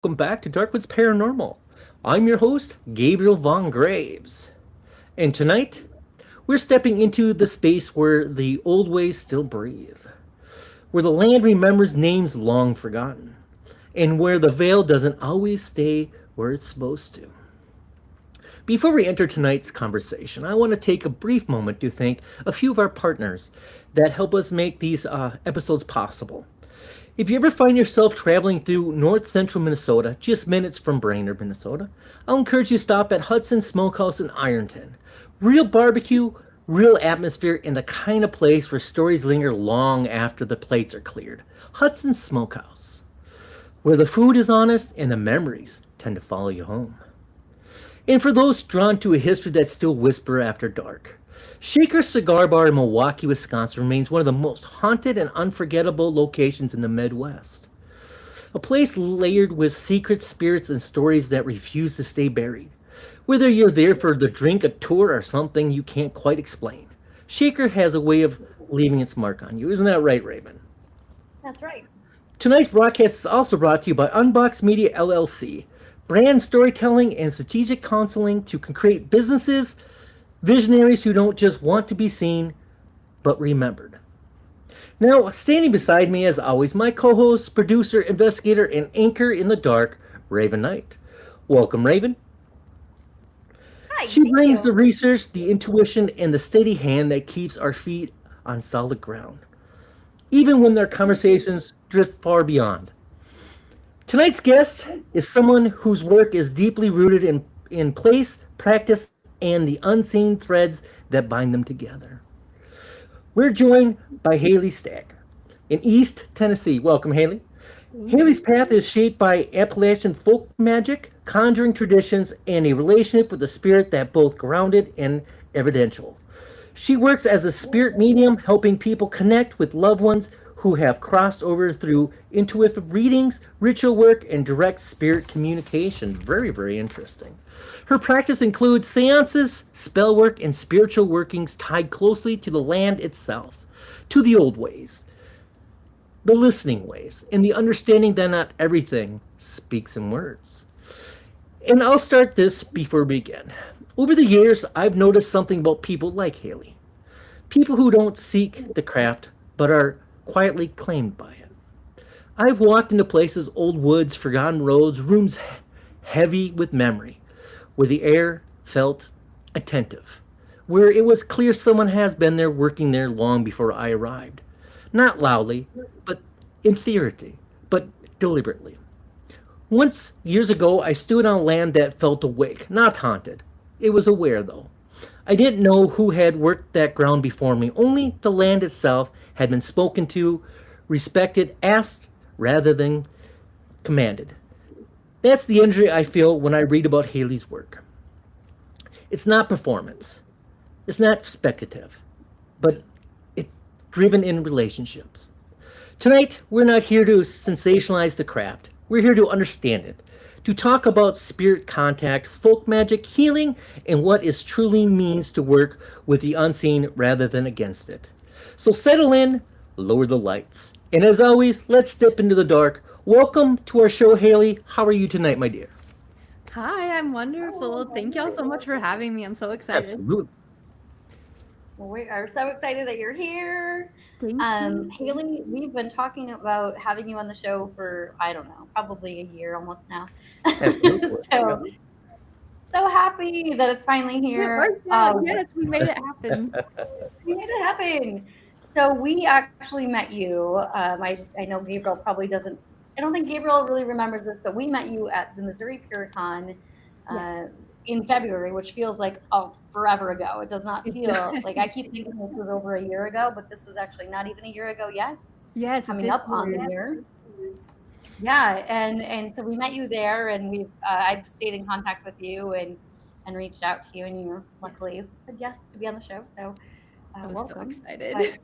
welcome back to Darkwoods Paranormal. I'm your host, Gabriel Von Graves. And tonight, we're stepping into the space where the old ways still breathe, where the land remembers names long forgotten, and where the veil doesn't always stay where it's supposed to. Before we enter tonight's conversation, I want to take a brief moment to thank a few of our partners that help us make these episodes possible. If you ever find yourself traveling through north central Minnesota, just minutes from Brainerd, Minnesota, I'll encourage you to stop at Hudson Smokehouse in Ironton. Real barbecue, real atmosphere, and the kind of place where stories linger long after the plates are cleared. Hudson Smokehouse, where the food is honest and the memories tend to follow you home. And for those drawn to a history that still whisper after dark, Shaker Cigar Bar in Milwaukee, Wisconsin remains one of the most haunted and unforgettable locations in the Midwest. A place layered with secret spirits and stories that refuse to stay buried. Whether you're there for the drink, a tour, or something you can't quite explain, Shaker has a way of leaving its mark on you. Isn't that right, Raven? That's right. Tonight's broadcast is also brought to you by Unbox Media LLC, brand storytelling and strategic counseling to create businesses, visionaries who don't just want to be seen, but remembered. Now, standing beside me, as always, my co host, producer, investigator, and anchor in the dark, Raven Knight. Welcome, Raven. Hi, She thank brings the you. research, the intuition, and the steady hand that keeps our feet on solid ground, even when their conversations drift far beyond. Tonight's guest is someone whose work is deeply rooted in place, practice, and the unseen threads that bind them together. We're joined by Haley Staack in East Tennessee. Welcome, Haley. Haley's path is shaped by Appalachian folk magic, conjuring traditions, and a relationship with the spirit that both grounded and evidential. She works as a spirit medium, helping people connect with loved ones who have crossed over through intuitive readings, ritual work, and direct spirit communication. Very, very interesting. Her practice includes seances, spell work, and spiritual workings tied closely to the land itself, to the old ways, the listening ways, and the understanding that not everything speaks in words. And I'll start this before we begin. Over the years, I've noticed something about people like Haley. People who don't seek the craft, but are quietly claimed by it. I've walked into places, old woods, forgotten roads, rooms heavy with memory, where the air felt attentive, where it was clear someone has been there working there long before I arrived. Not loudly, but in theory, but deliberately. Once, years ago, I stood on land that felt awake, not haunted. It was aware, though. I didn't know who had worked that ground before me, only the land itself had been spoken to, respected, asked rather than commanded. That's the energy I feel when I read about Haley's work. It's not performance, it's not speculative, but it's driven in relationships. Tonight, we're not here to sensationalize the craft. We're here to understand it, to talk about spirit contact, folk magic, healing, and what it truly means to work with the unseen rather than against it. So settle in, lower the lights. And as always, let's step into the dark. Welcome to our show, Haley. How are you tonight, my dear? Hi, I'm wonderful. Thank y'all so much for having me. I'm so excited. Absolutely. Well, we are so excited that you're here. Thank you. Haley, we've been talking about having you on the show for, I don't know, probably a year almost now. Absolutely. Yeah. so, so happy that it's finally It here. worked out. Yes, we made it happen. We made it happen. So we actually met you. I know Gabriel probably doesn't, I don't think Gabriel really remembers this, but we met you at the Missouri Puricon Yes. uh, in February, which feels like forever ago. It does not feel like I keep thinking this was over a year ago, but this was actually not even a year ago yet. Yes, it Coming did. up on the year. Yeah, and so we met you there, and I've stayed in contact with you and reached out to you, and you luckily said yes to be on the show. So I was so welcome. excited.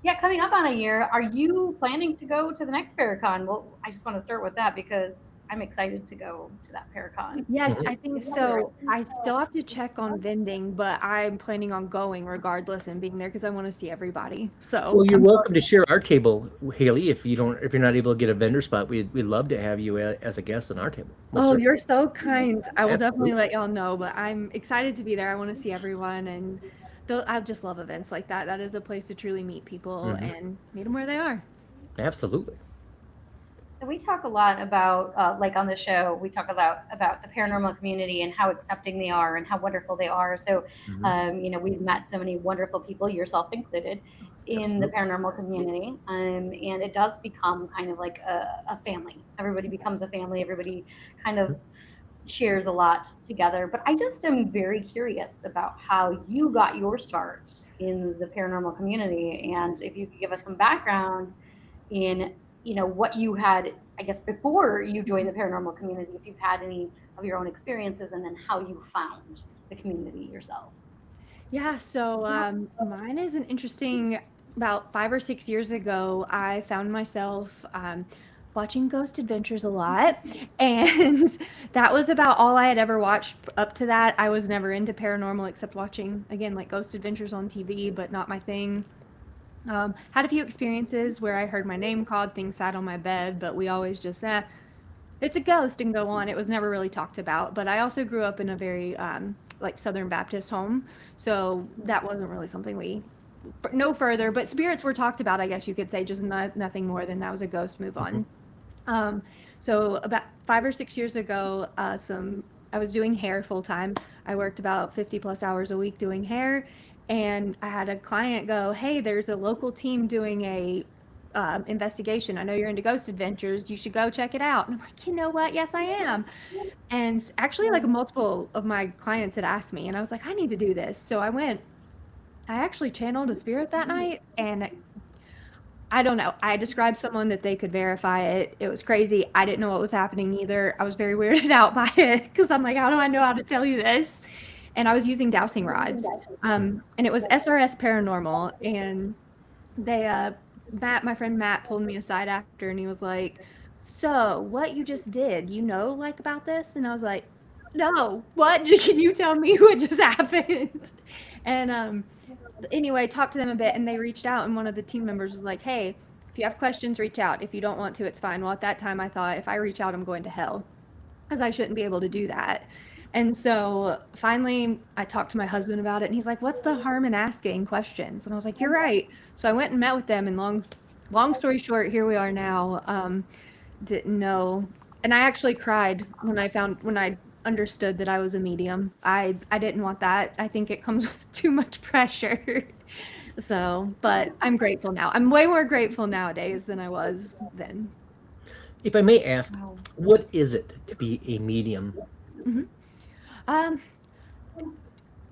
But Yeah, coming up on a year, are you planning to go to the next Paracon? Well, I just want to start with that because I'm excited to go to that Paracon. Yes, I It's think wondering. so. I still have to check on vending, but I'm planning on going regardless and being there because I want to see everybody. So Well, you're I'm welcome to share our table, Haley. If you're not able to get a vendor spot, we'd love to have you as a guest on our table. Most Oh, certainly. you're so kind. I will definitely Absolutely. let y'all know, but I'm excited to be there. I want to see everyone, and I just love events like that. That is a place to truly meet people Hmm. and meet them where they are. Absolutely. So we talk a lot about, like on the show, we talk about the paranormal community and how accepting they are and how wonderful they are. So, Hmm. we've met so many wonderful people, yourself included, in the Absolutely. paranormal community, and it does become kind of like a family. Everybody becomes a family. Everybody kind of shares a lot together. But I just am very curious about how you got your start in the paranormal community, and if you could give us some background in what you had, I guess, before you joined the paranormal community, if you've had any of your own experiences, and then how you found the community yourself. Yeah, so mine is an interesting. About 5 or 6 years ago, I found myself watching Ghost Adventures a lot, and that was about all I had ever watched up to that. I was never into paranormal except watching, again, like Ghost Adventures on TV, but not my thing. Had a few experiences where I heard my name called, things sat on my bed, but we always just, it's a ghost and go on. It was never really talked about. But I also grew up in a very like Southern Baptist home, so that wasn't really something we no further. But spirits were talked about, I guess you could say, just nothing more than that was a ghost. Move Hmm. on. Um, so about 5 or 6 years ago, I was doing hair full time. I worked about 50 plus hours a week doing hair, and I had a client go, "Hey, there's a local team doing a investigation. I know you're into ghost adventures. You should go check it out." And I'm like, "You know what? Yes, I am." And actually, like multiple of my clients had asked me, and I was like, "I need to do this." So I went. I actually channeled a spirit that night, and I don't know. I described someone that they could verify it. It was crazy. I didn't know what was happening either. I was very weirded out by it because I'm like, how do I know how to tell you this? And I was using dowsing rods. And it was SRS Paranormal. And they, my friend Matt pulled me aside after and he was like, "So, what you just did, you know, like about this?" And I was like, "No, what? Can you tell me what just happened?" And anyway, talked to them a bit and they reached out and one of the team members was like, "Hey, if you have questions, reach out. If you don't want to, it's fine." Well, at that time I thought if I reach out, I'm going to hell because I shouldn't be able to do that. And so finally I talked to my husband about it and he's like, "What's the harm in asking questions?" And I was like, "You're right." So I went and met with them and long story short, here we are now. Didn't know. And I actually cried when I understood that I was a medium. I didn't want that. I think it comes with too much pressure. So, but I'm grateful now. I'm way more grateful nowadays than I was then. If I may ask, Wow. what is it to be a medium? Mhm. Um,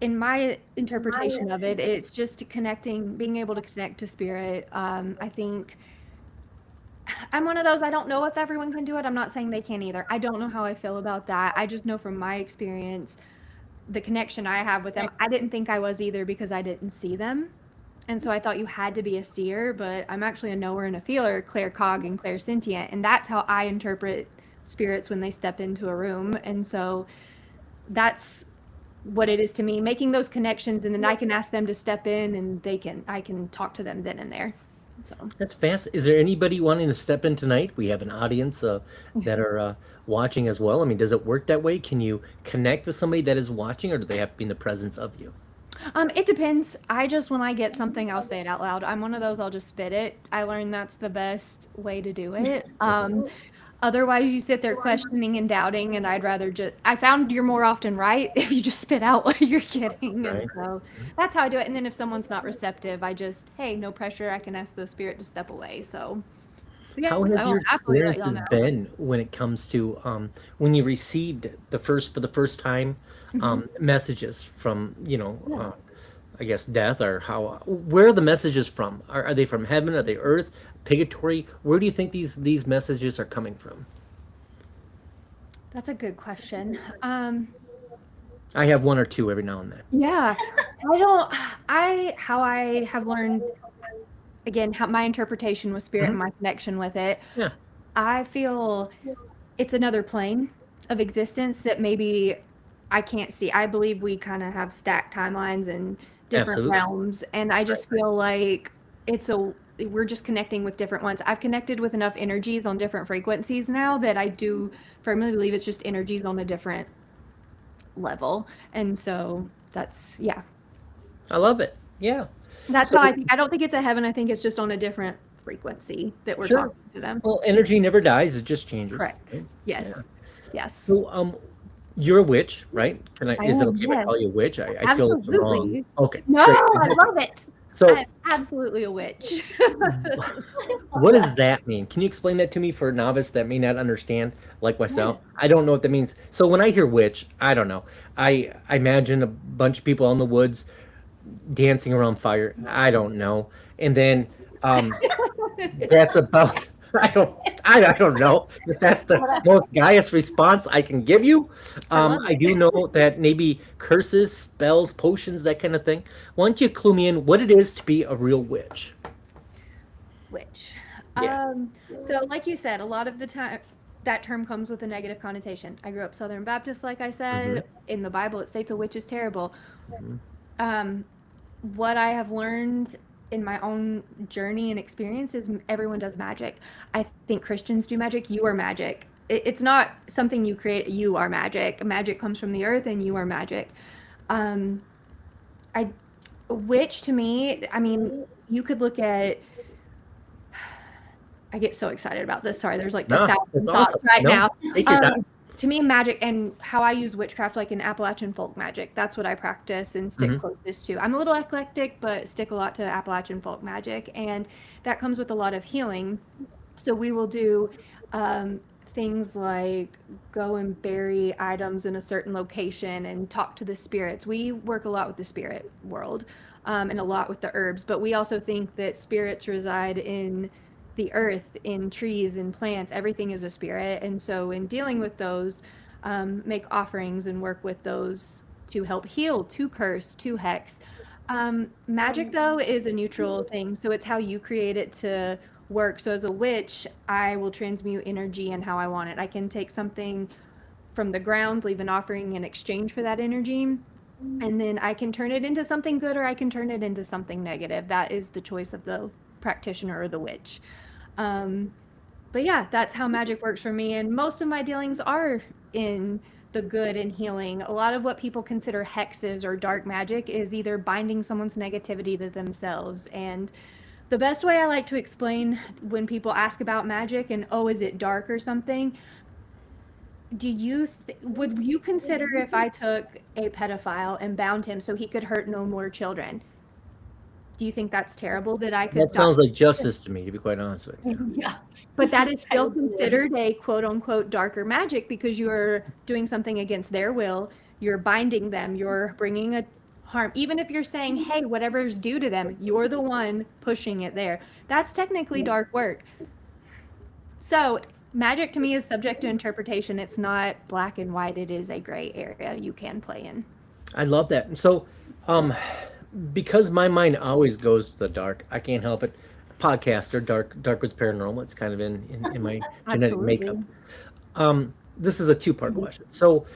in my interpretation of it, it's just connecting, being able to connect to spirit. I think I'm one of those, I don't know if everyone can do it. I'm not saying they can either. I don't know how I feel about that. I just know from my experience, the connection I have with them. I didn't think I was either because I didn't see them. And so I thought you had to be a seer, but I'm actually a knower and a feeler, claircog and clairsentient. And that's how I interpret spirits when they step into a room. And so that's what it is to me, making those connections, and then I can ask them to step in and I can talk to them then and there. So That's fast. Is there anybody wanting to step in tonight? We have an audience that are watching as well. I mean, does it work that way? Can you connect with somebody that is watching, or do they have to be in the presence of you? it depends. I just, when I get something, I'll say it out loud. I'm one of those, I'll just spit it. I learned that's the best way to do it. Otherwise, you sit there questioning and doubting, and I'd rather just, I found you're more often right if you just spit out what you're getting. And Right. so that's how I do it. And then if someone's not receptive, I just, hey, no pressure. I can ask the spirit to step away. So, How yes, I has will your happily let y'all experiences know. been when it comes to when you received for the first time Hmm. messages from Yeah. I guess death, or where are the messages from? Are they from heaven? Are they earth? Purgatory? Where do you think these messages are coming from? That's a good question. I have one or two every now and then. Yeah, I don't, how I have learned. again, how my interpretation with spirit and my connection with it, Yeah. I feel it's another plane of existence that maybe I can't see. I believe we kind of have stacked timelines and different Absolutely. realms, and I just feel like we're just connecting with different ones. I've connected with enough energies on different frequencies now that I do firmly believe it's just energies on a different level. And so that's, yeah. I love it. Yeah. That's So how I think. I don't think it's a heaven. I think it's just on a different frequency that we're Sure. talking to them. Well, energy never dies; it just changes. Correct. Right? Yes. Yeah. Yes. So, you're a witch, right? Is it am, okay if I yes. call you a witch? I feel it's wrong. Absolutely. Okay. No, great. I love it. So, I'm absolutely a witch. what does that mean? Can you explain that to me for a novice that may not understand, like myself? I don't know what that means. So when I hear witch, I don't know. I imagine a bunch of people out in the woods dancing around fire. I don't know. And then that's about I don't know if that's the most guyest response I can give you. love I it. do know that maybe curses, spells, potions, that kind of thing. Why don't you clue me in what it is to be a real witch? Witch. Yes. So like you said, a lot of the time that term comes with a negative connotation. I grew up Southern Baptist, like I said. In the Bible, it states a witch is terrible. What I have learned in my own journey and experience is everyone does magic. I think Christians do magic. You are magic. It's not something you create. You are magic. Magic comes from the earth, and you are magic. I, which to me, I mean, you could look at. I get so excited about this. Sorry, there's like No, 1,000 that's thoughts awesome. right No, now. take your time. To me, magic and how I use witchcraft, like in Appalachian folk magic, that's what I practice and stick closest to. I'm a little eclectic, but stick a lot to Appalachian folk magic, and that comes with a lot of healing. So we will do things like go and bury items in a certain location and talk to the spirits. We work a lot with the spirit world and a lot with the herbs, but we also think that spirits reside in the earth, in trees, in plants. Everything is a spirit. And so in dealing with those, make offerings and work with those to help heal, to curse, to hex. Magic, though, is a neutral thing. So it's how you create it to work. So as a witch, I will transmute energy and how I want it. I can take something from the ground, leave an offering in exchange for that energy, and then I can turn it into something good or I can turn it into something negative. That is the choice of the practitioner or the witch. But yeah, that's how magic works for me. And most of my dealings are in the good and healing. A lot of what people consider hexes or dark magic is either binding someone's negativity to themselves. And the best way I like to explain when people ask about magic and, oh, is it dark or something? Would you consider if I took a pedophile and bound him so he could hurt no more children? Do you think that's terrible that I could? That sounds like justice to me, to be quite honest with you. Yeah. But that is still considered a quote unquote darker magic because you're doing something against their will. You're binding them. You're bringing a harm. Even if you're saying, hey, whatever's due to them, you're the one pushing it there. That's technically dark work. So magic to me is subject to interpretation. It's not black and white. It is a gray area you can play in. I love that. And so, because my mind always goes to the dark, I can't help it. Podcaster, Darkwoods Paranormal. It's kind of in my genetic makeup. This is a two-part question. So,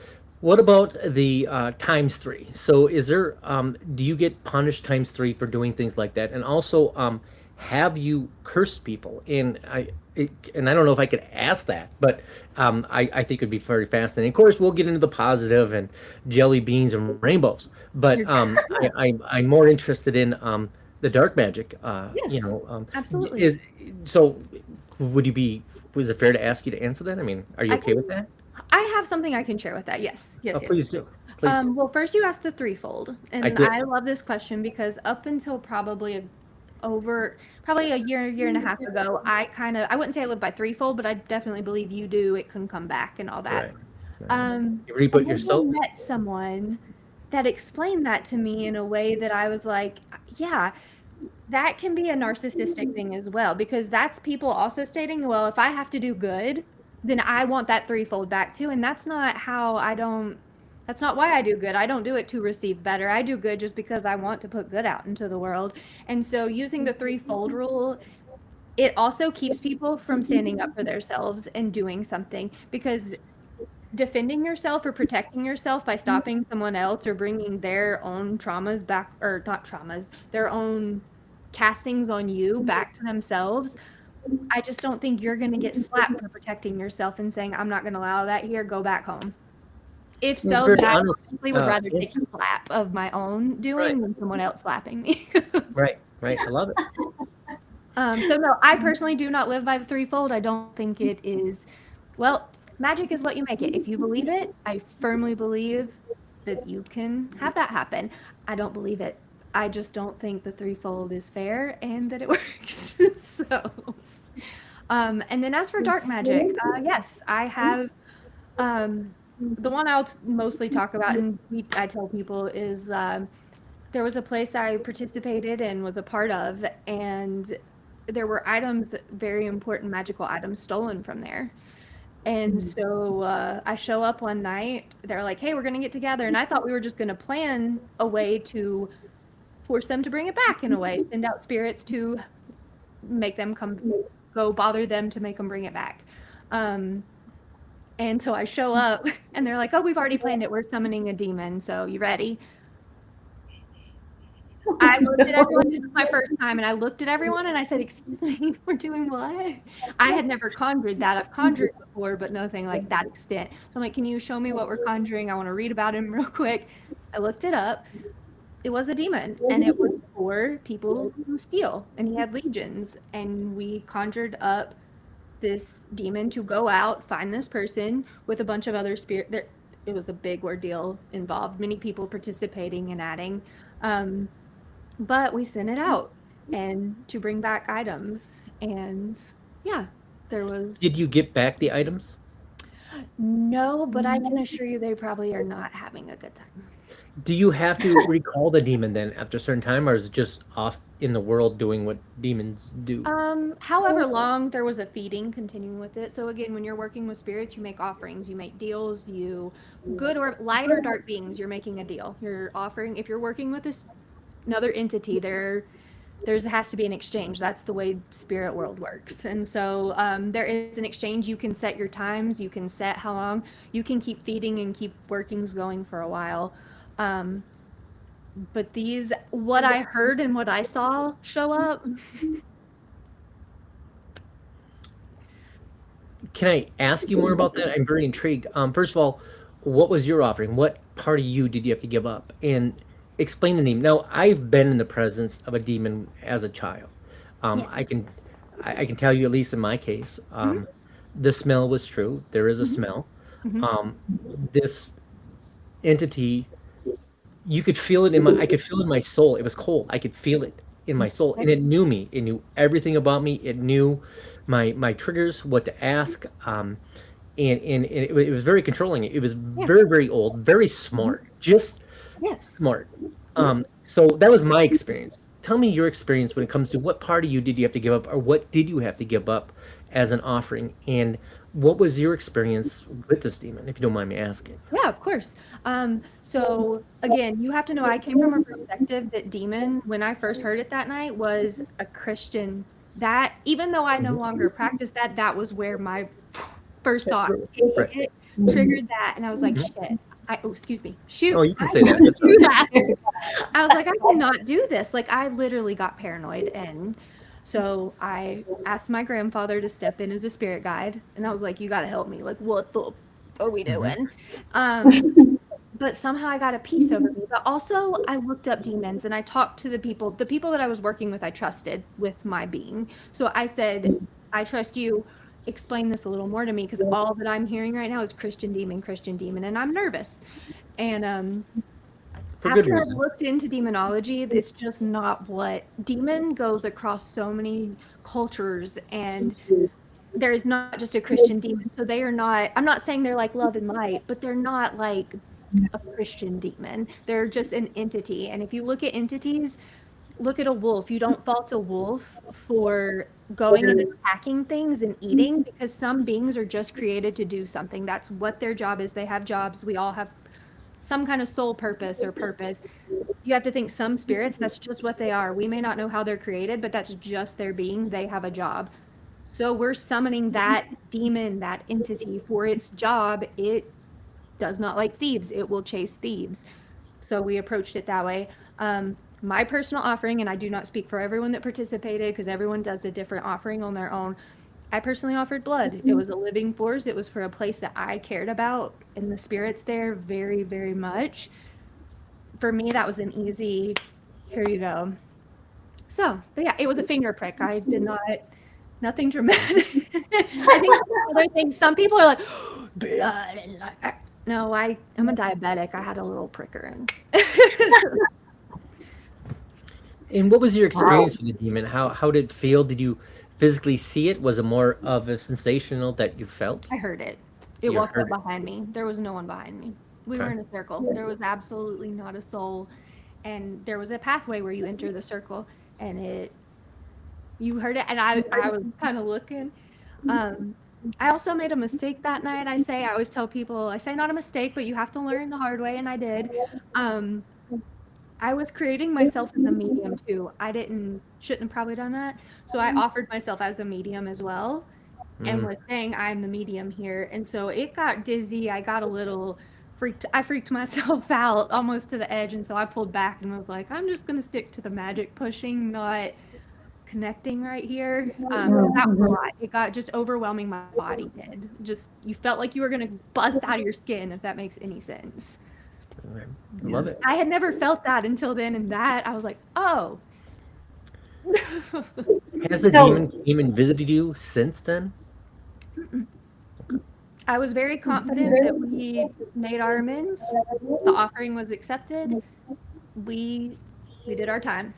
what about the ×3? So, is there? Do you get punished ×3 for doing things like that? And also, have you cursed people? And I don't know if I could ask that, but I think it'd be very fascinating. Of course, we'll get into the positive and jelly beans and rainbows, but I'm more interested in the dark magic. Yes, absolutely. Was it fair to ask you to answer that? I mean, are you okay with that? I have something I can share with that. Yes. Please do. Please. Well, first you asked the threefold, and I love this question because up until probably a year and a half ago, I wouldn't say I lived by threefold, but I definitely believe you do. It can come back and all that. Right. You reap it yourself. I met someone that explained that to me in a way that I was like, yeah, that can be a narcissistic thing as well, because that's people also stating, well, if I have to do good, then I want that threefold back too. And that's not how That's not why I do good. I don't do it to receive better. I do good just because I want to put good out into the world. And so using the threefold rule, it also keeps people from standing up for themselves and doing something, because defending yourself or protecting yourself by stopping someone else or bringing their own traumas back, or not traumas, their own castings on you back to themselves, I just don't think you're going to get slapped for protecting yourself and saying, I'm not going to allow that here, go back home. If so, Very I honest simply would rather take answer. a slap of my own doing Right. than someone else slapping me. Right. I love it. So no, I personally do not live by the threefold. I don't think it is, well, magic is what you make it. If you believe it, I firmly believe that you can have that happen. I don't believe it. I just don't think the threefold is fair and that it works. So, and then as for dark magic, yes, I have, the one I'll mostly talk about and I tell people is, there was a place I participated and was a part of, and there were items, very important magical items, stolen from there. And so I show up one night. They're like, "Hey, we're going to get together." And I thought we were just going to plan a way to force them to bring it back, in a way, send out spirits to make them go bother them to make them bring it back. And so I show up and they're like, "Oh, we've already planned it. We're summoning a demon. So you ready?" I looked at everyone. This is my first time, and I looked at everyone and I said, "Excuse me, we're doing what?" I had never conjured that. I've conjured before, but nothing like that extent. So I'm like, "Can you show me what we're conjuring? I want to read about him real quick." I looked it up. It was a demon, and it was for people who steal, and he had legions. And we conjured up this demon to go out, find this person with a bunch of other spirit. It was a big ordeal involved, many people participating and adding. But we sent it out and to bring back items. And yeah, there was Did you get back the items? no, but I can assure you they probably are not having a good time. Do you have to recall the demon then after a certain time, or is it just off in the world doing what demons do? However long there was a feeding continuing with it. So again, when you're working with spirits, you make offerings, you make deals, you good or light or dark beings, you're making a deal. You're offering, if you're working with another entity, there has to be an exchange. That's the way spirit world works. And so there is an exchange. You can set your times, you can set how long, you can keep feeding and keep workings going for a while. But what I heard and what I saw show up. Can I ask you more about that? I'm very intrigued. First of all, what was your offering? What part of you did you have to give up? And explain the name. Now, I've been in the presence of a demon as a child. Yeah. I can tell you, at least in my case, the smell was true. There is a smell. This entity, you could feel it I could feel it in my soul. It was cold. I could feel it in my soul, and it knew me. It knew everything about me. It knew my triggers, what to ask, and it was very controlling. It was very, very old, very smart, just smart. So that was my experience. Tell me your experience when it comes to what part of you did you have to give up, or what did you have to give up as an offering, and what was your experience with this demon, if you don't mind me asking? Yeah, of course. So again, you have to know I came from a perspective that demon, when I first heard it that night, was a Christian. That even though I no longer practice that, that was where my first thought it triggered that, and I was like, shit. Excuse me. Shoot. Oh, you can say that. That's right. I was like, I cannot do this. Like, I literally got paranoid, and so I asked my grandfather to step in as a spirit guide, and I was like, you got to help me. Like, what the are we doing? But somehow I got a peace over me. But also I looked up demons and I talked to the people that I was working with, I trusted with my being. So I said, I trust you. Explain this a little more to me, because all that I'm hearing right now is Christian demon, and I'm nervous. And after I looked into demonology, it's just not what demon goes across so many cultures, and there is not just a Christian demon. So they are not, I'm not saying they're like love and light, but they're not like a Christian demon. They're just an entity. And if you look at entities, look at a wolf. You don't fault a wolf for going and attacking things and eating, because some beings are just created to do something. That's what their job is. They have jobs. We all have some kind of soul purpose or purpose. You have to think some spirits, that's just what they are. We may not know how they're created, but that's just their being. They have a job. So we're summoning that demon, that entity for its job. It does not like thieves. It will chase thieves. So we approached it that way. My personal offering, and I do not speak for everyone that participated because everyone does a different offering on their own. I personally offered blood. It was a living force. It was for a place that I cared about and the spirits there very, very much. For me, that was an easy, here you go. So, but yeah, it was a finger prick. I did not, nothing dramatic. I think other things, some people are like, blood. And no, I'm a diabetic. I had a little pricker in. And what was your experience with the demon? How did it feel? Did you physically see it? Was it more of a sensational that you felt? I heard it. It You walked heard up it. behind me. There was no one behind me. We Okay. were in a circle. There was absolutely not a soul. And there was a pathway where you enter the circle and you heard it. And I was kind of looking. I also made a mistake that night. I always tell people, I say not a mistake, but you have to learn the hard way. And I did. I was creating myself as a medium too. Shouldn't have probably done that. So I offered myself as a medium as well. And was saying I'm the medium here. And so it got dizzy. I got a little freaked. I freaked myself out almost to the edge. And so I pulled back and was like, I'm just going to stick to the magic pushing, not connecting right here. That was a lot. It got just overwhelming. My body did. Just, you felt like you were going to bust out of your skin, if that makes any sense. Okay. Love it. I had never felt that until then. And that I was like, oh. Has the demon came and visited you since then? I was very confident that we made our amends. The offering was accepted. We did our time.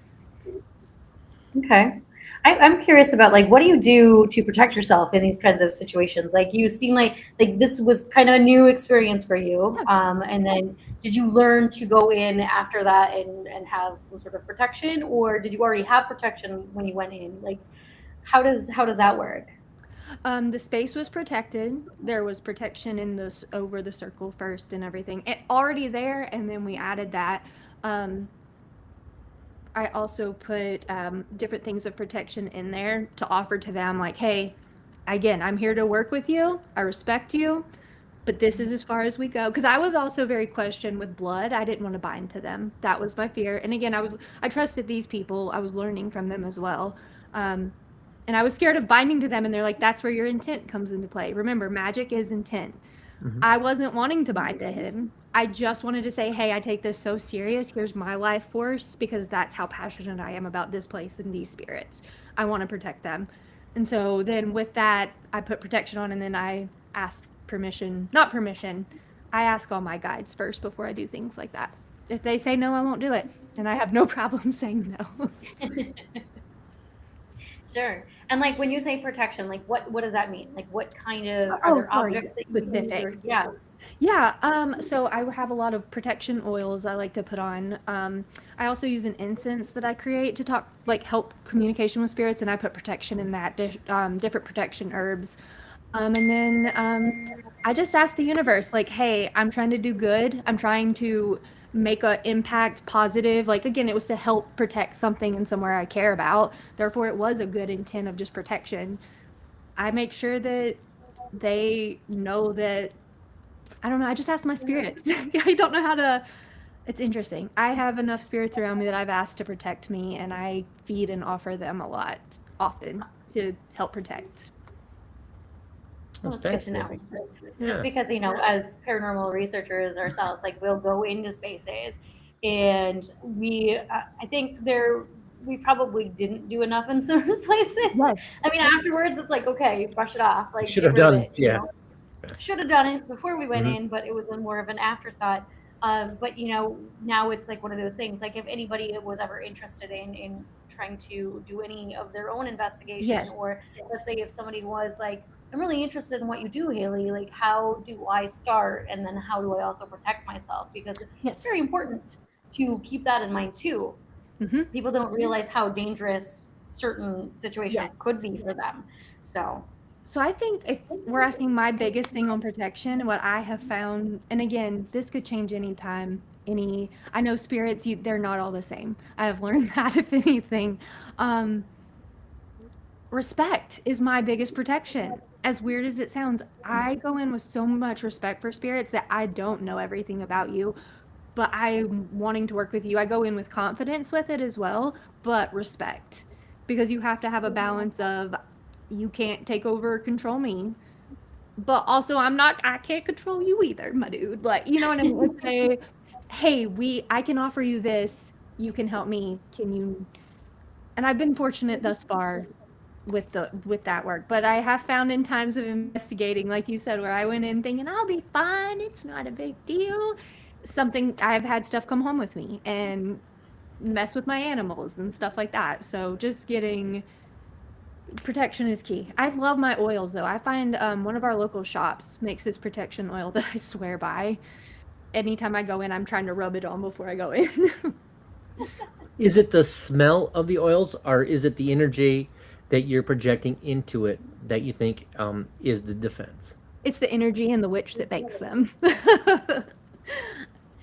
Okay. I'm curious about, like, what do you do to protect yourself in these kinds of situations? Like, you seem like this was kind of a new experience for you. And then did you learn to go in after that and have some sort of protection, or did you already have protection when you went in? Like, how does that work? The space was protected. There was protection in this over the circle first and everything. It already there, and then we added that. I also put different things of protection in there to offer to them, like, hey, again, I'm here to work with you. I respect you, but this is as far as we go. Because I was also very questioned with blood. I didn't want to bind to them. That was my fear. And again, I trusted these people. I was learning from them as well. And I was scared of binding to them. And they're like, that's where your intent comes into play. Remember, magic is intent. I wasn't wanting to bind to him. I just wanted to say, hey, I take this so serious. Here's my life force, because that's how passionate I am about this place and these spirits. I want to protect them. And so then with that, I put protection on, and then I asked permission, not permission. I ask all my guides first before I do things like that. If they say no, I won't do it. And I have no problem saying no. Sure. And like, when you say protection, like what does that mean? Like, what kind of are there objects that you specific. use, or, yeah. Yeah, so I have a lot of protection oils I like to put on. I also use an incense that I create to help communication with spirits, and I put protection in that, different protection herbs. And then I just ask the universe, like, hey, I'm trying to do good. I'm trying to make an impact positive. Like, again, it was to help protect something and somewhere I care about. Therefore, it was a good intent of just protection. I make sure that they know that, I don't know, I just ask my spirits. I don't know how to, it's interesting. I have enough spirits around me that I've asked to protect me, and I feed and offer them a lot often to help protect. Well, that's good to know. Just because, as paranormal researchers ourselves, like, we'll go into spaces, and I think we probably didn't do enough in certain places. Yes. I mean, afterwards, it's like, okay, brush it off. Like, should have done it. Yeah. Should have done it before we went in, but it was more of an afterthought. But now it's like one of those things. Like, if anybody was ever interested in trying to do any of their own investigation, Yes. or let's say if somebody was like, I'm really interested in what you do, Haley, like, how do I start, and then how do I also protect myself? Because it's very important to keep that in mind too. People don't realize how dangerous certain situations could be for them. So So I think if we're asking my biggest thing on protection, what I have found, and again, this could change anytime. I know spirits, they're not all the same. I have learned that, if anything. Um, Respect is my biggest protection. As weird as it sounds, I go in with so much respect for spirits that I don't know everything about you, but I'm wanting to work with you. I go in with confidence with it as well, but respect. Because you have to have a balance of, you can't take over or control me. But also I can't control you either, my dude. Like, you know what I mean? Let's say, hey, I can offer you this, you can help me. Can you? And I've been fortunate thus far with that work. But I have found in times of investigating, like you said, where I went in thinking I'll be fine, it's not a big deal. I've had stuff come home with me and mess with my animals and stuff like that. So just getting protection is key. I love my oils though. I find one of our local shops makes this protection oil that I swear by. Anytime I go in, I'm trying to rub it on before I go in. Is it the smell of the oils, or is it the energy that you're projecting into it that you think is the defense? It's the energy and the witch that makes them.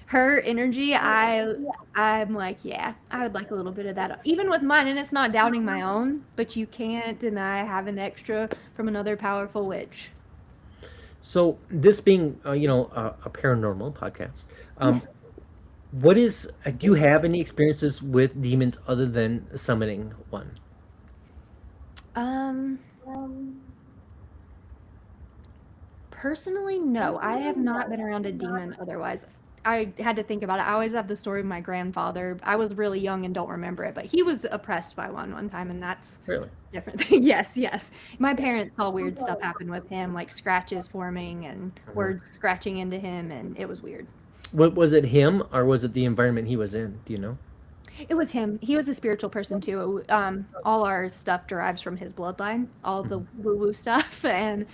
Her energy, I'm like, yeah, I would like a little bit of that. Even with mine, and it's not doubting my own, but you can't deny having extra from another powerful witch. So this being, a paranormal podcast, Yes. do you have any experiences with demons other than summoning one? Um, Personally, no. I have not been around a demon otherwise. I had to think about it. I always have the story of my grandfather. I was really young and don't remember it, but he was oppressed by one time, and that's Really? different thing. Yes, yes. My parents saw weird stuff happen with him, like scratches forming and words scratching into him, and it was weird. What was it, him, or was it the environment he was in? Do you know? It was him. He was a spiritual person too. All our stuff derives from his bloodline, all the woo-woo stuff, and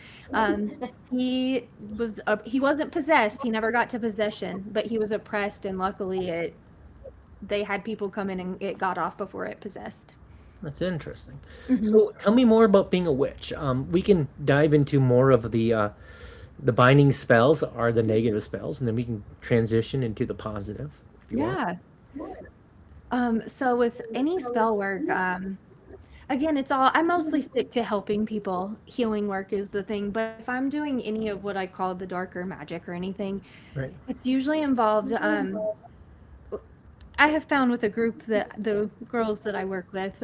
he wasn't possessed. He never got to possession, but he was oppressed, and luckily they had people come in and it got off before it possessed. That's interesting. So tell me more about being a witch. We can dive into more of the binding spells or the negative spells, and then we can transition into the positive. If you want. Yeah. So with any spell work, again, I mostly stick to helping people. Healing work is the thing, but if I'm doing any of what I call the darker magic or anything, Right. it's usually involved, I have found with a group that the girls that I work with,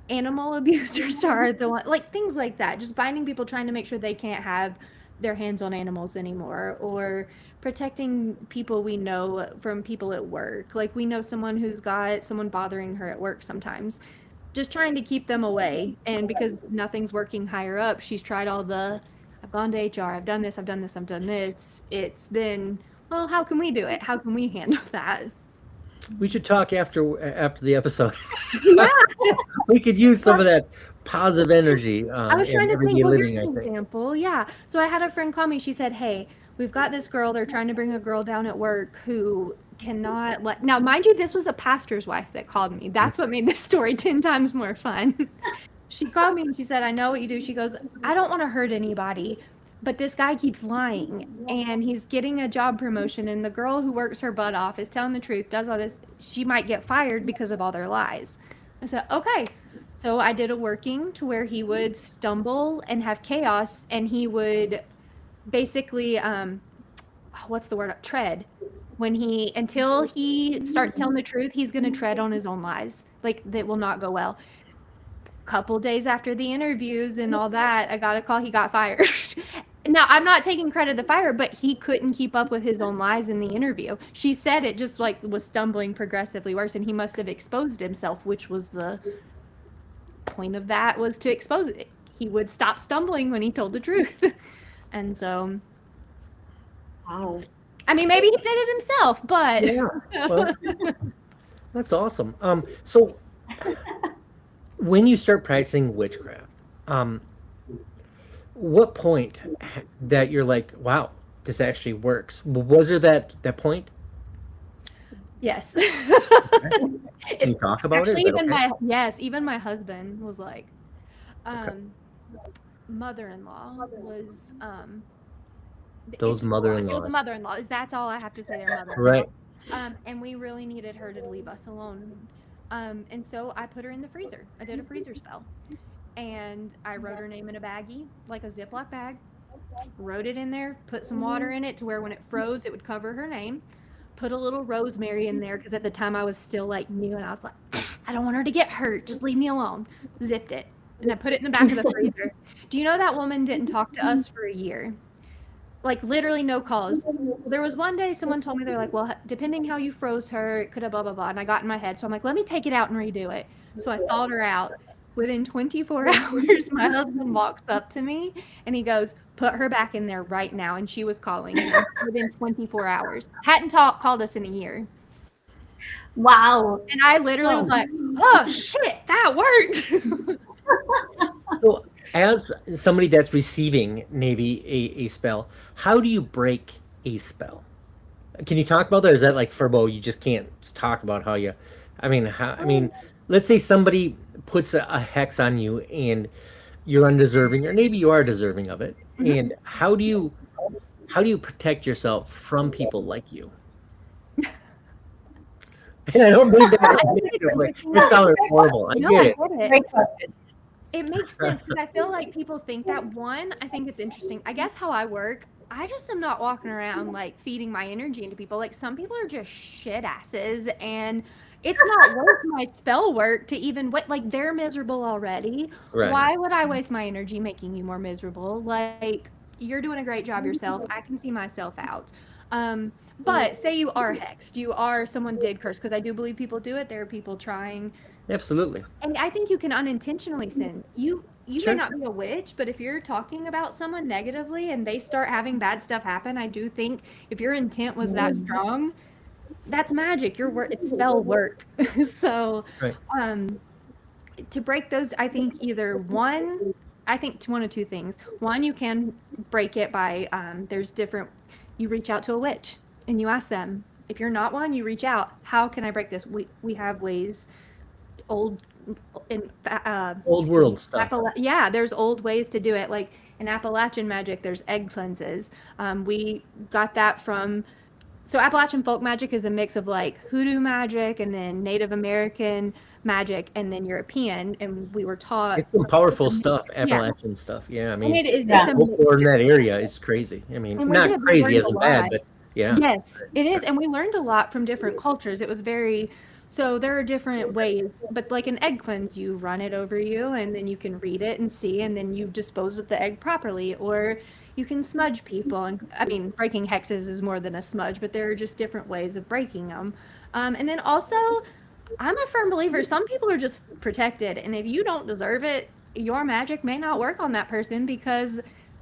animal abusers are the one, like things like that, just binding people, trying to make sure they can't have their hands on animals anymore, or protecting people we know from people at work. Like we know someone who's got someone bothering her at work sometimes, just trying to keep them away. And because nothing's working higher up, she's tried I've gone to HR, I've done this, I've done this, I've done this. It's then, well, how can we do it? How can we handle that? We should talk after the episode. Yeah. We could use some of that positive energy. I was trying to think, everyday well, here's living, an I think. example. Yeah. So I had a friend call me. She said, hey, we've got this girl. They're trying to bring a girl down at work who cannot let. Now, mind you, this was a pastor's wife that called me. That's what made this story 10 times more fun. She called me and she said, I know what you do. She goes, I don't want to hurt anybody, but this guy keeps lying and he's getting a job promotion. And the girl who works her butt off is telling the truth, does all this. She might get fired because of all their lies. I said, okay. So I did a working to where he would stumble and have chaos, and he would basically, what's the word? Tread. Until he starts telling the truth, he's going to tread on his own lies. Like, that will not go well. Couple days after the interviews and all that, I got a call, he got fired. Now, I'm not taking credit of the fire, but he couldn't keep up with his own lies in the interview. She said it just like was stumbling progressively worse, and he must have exposed himself, which was the point of that, was to expose it. He would stop stumbling when he told the truth. And so, Wow. I mean, maybe he did it himself, but Yeah. Well, that's awesome. So when you start practicing witchcraft, what point that you're like, wow, this actually works? Was there that point? yes. Can you talk about it? Actually, Is that okay? even my husband was like, mother-in-law was Those it's it was a mother-in-laws. mother-in-law. Is That's all I have to say. Their mother-in-law. Right. And we really needed her to leave us alone. And so I put her in the freezer. I did a freezer spell, and I wrote her name in a baggie, like a Ziploc bag. Wrote it in there. Put some water in it to where when it froze, it would cover her name. Put a little rosemary in there because at the time I was still like new, and I was like, I don't want her to get hurt. Just leave me alone. Zipped it, and I put it in the back of the freezer. Do you know that woman didn't talk to us for a year? Like literally no calls. There was one day someone told me they're like, well, depending how you froze her, it could have blah blah blah. And I got in my head, so I'm like, let me take it out and redo it. So I thawed her out. Within 24 hours, my husband walks up to me and he goes, put her back in there right now. And she was calling within 24 hours. Hadn't called us in a year. Wow. And I literally was like, oh shit, that worked. So, as somebody that's receiving maybe a spell, how do you break a spell? Can you talk about that? Or is that like Furbo? You just can't talk about how you. I mean, let's say somebody puts a hex on you and you're undeserving, or maybe you are deserving of it. And how do you protect yourself from people like you? And I don't mean that in a negative way. It sounded horrible. I No, get I it. get it. Great question. It makes sense because I feel like people think that. One, I think it's interesting. I guess how I work, I just am not walking around like feeding my energy into people. Like some people are just shit asses, and it's not worth my spell work to even wait. Like they're miserable already. Right. Why would I waste my energy making you more miserable? Like you're doing a great job yourself. I can see myself out. But say you are hexed, you are someone did curse, because I do believe people do it. There are people trying. Absolutely. And I think you can unintentionally sin. You Sure. may not be a witch, but if you're talking about someone negatively and they start having bad stuff happen, I do think if your intent was that strong, that's magic. Your work, it's spell work. So, Right. to break those, I think either one, I think one of two things. One, you can break it by there's different. You reach out to a witch and you ask them. If you're not one, you reach out. How can I break this? We have ways. Old world stuff. Yeah, there's old ways to do it. Like in Appalachian magic, there's egg cleanses. We got that from. So Appalachian folk magic is a mix of like hoodoo magic and then Native American magic and then European. And we were taught. It's some powerful stuff, Appalachian stuff. Yeah, I mean, and it is. Yeah. It's a folklore in that area, it's crazy. I mean, And we not did. We crazy learned as a in bad, lot. but yeah. Yes, it is. And we learned a lot from different cultures. It was very, so there are different ways, but like an egg cleanse, you run it over you and then you can read it and see, and then you dispose of the egg properly, or you can smudge people. And I mean, breaking hexes is more than a smudge, but there are just different ways of breaking them. And then also, I'm a firm believer, some people are just protected. And if you don't deserve it, your magic may not work on that person because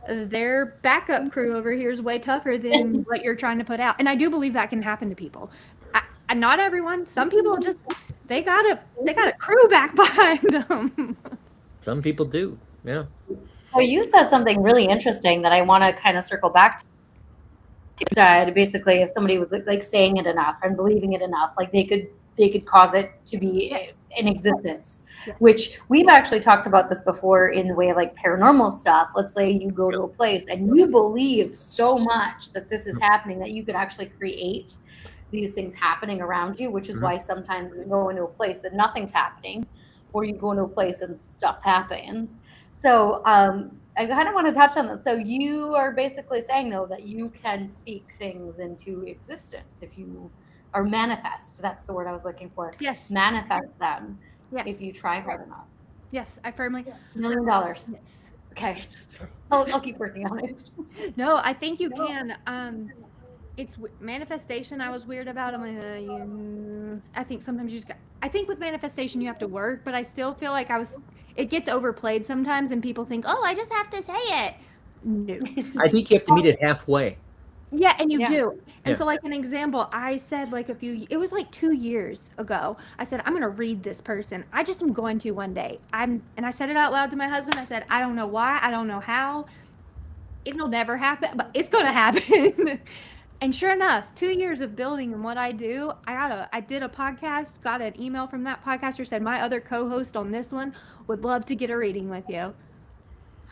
their backup crew over here is way tougher than what you're trying to put out. And I do believe that can happen to people. Not everyone. Some people just they got a crew back behind them. Some people do. Yeah. So you said something really interesting that I want to kind of circle back to. You said basically if somebody was like saying it enough and believing it enough, like they could cause it to be in existence, which we've actually talked about this before in the way of like paranormal stuff. Let's say you go to a place and you believe so much that this is happening that you could actually create these things happening around you, which is why sometimes you go into a place and nothing's happening, or you go into a place and stuff happens. So I kind of want to touch on that. So you are basically saying though that you can speak things into existence if you or manifest. That's the word I was looking for. Yes. Manifest them. Yes. If you try hard enough. Yes, I firmly. $1 million. Yes. Okay. I'll keep working on it. No, I think you can. It's manifestation. I was weird about. I'm like, I think sometimes you just got. I think with manifestation you have to work, but I still feel like it gets overplayed sometimes, and people think, oh, I just have to say it. No. I think you have to meet it halfway. Yeah, and you Yeah. do. And Yeah. so like an example, I said like it was like 2 years ago. I said, I'm going to read this person. I just am going to one day. And I said it out loud to my husband. I said, I don't know why. I don't know how. It'll never happen, but it's going to happen. And sure enough, 2 years of building and what I do, I did a podcast, got an email from that podcaster, said my other co-host on this one would love to get a reading with you.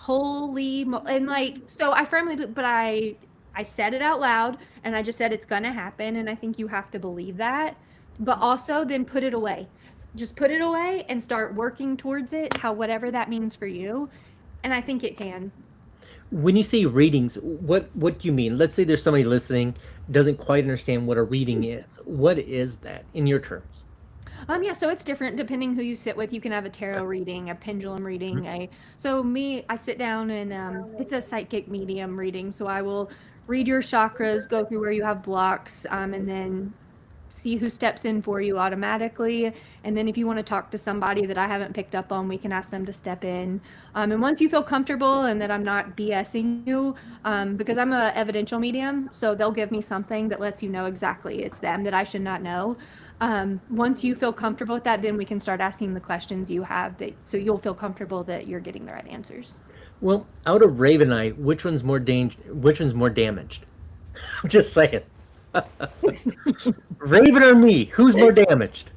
And like, so I firmly, but I said it out loud, and I just said it's gonna happen, and I think you have to believe that, but also then put it away. Just put it away and start working towards it, whatever that means for you, and I think it can. When you say readings, what do you mean? Let's say there's somebody listening doesn't quite understand what a reading is. What is that in your terms? Yeah, so it's different depending who you sit with. You can have a tarot reading, a pendulum reading, I sit down and it's a psychic medium reading. So I will read your chakras, go through where you have blocks, and then see who steps in for you automatically. And then if you want to talk to somebody that I haven't picked up on, we can ask them to step in. And once you feel comfortable and that I'm not BSing you, because I'm a evidential medium, so they'll give me something that lets you know exactly it's them that I should not know. Once you feel comfortable with that, then we can start asking the questions you have, so you'll feel comfortable that you're getting the right answers. Well, out of Raven Eye, which one's more damaged? I'm just saying. Raven or me? Who's more damaged?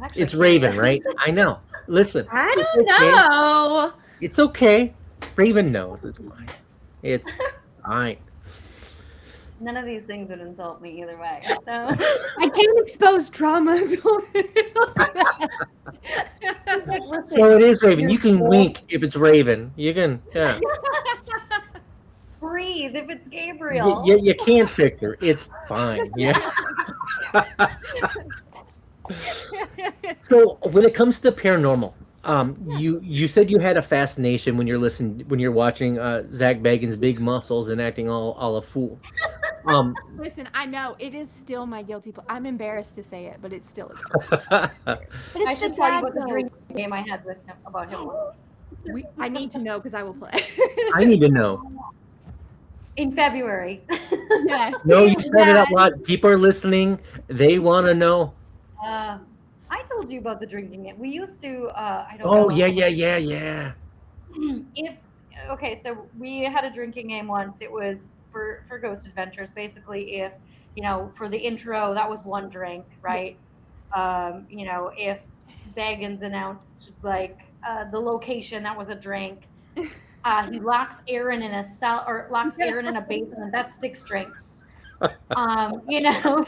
Actually, It's Raven, right? I know. Listen. I it's don't okay. know. It's okay. Raven knows it's mine. It's fine. none of these things would insult me either way. So I can't expose traumas. So it is Raven. You can wink if it's Raven. You can, yeah. breathe if it's Gabriel. You can't fix her. It's fine. Yeah. So when it comes to paranormal, you said you had a fascination when you're watching Zach Bagans' big muscles and acting all a fool. Listen, I know it is still my guilty pleasure. I'm embarrassed to say it, but it's still. I should tell you about the dream game I had with him about him once. I need to know because I will play. I need to know. In February. Yes. No, you said it out loud. People are listening. They want to know. I told you about the drinking game. We used to. I don't Oh, know. yeah. So we had a drinking game once. It was for Ghost Adventures. Basically, if for the intro, that was one drink, right? If Baggins announced like the location, that was a drink. He locks Aaron in a cell or locks Aaron in a basement. That's 6 drinks. So we had a whole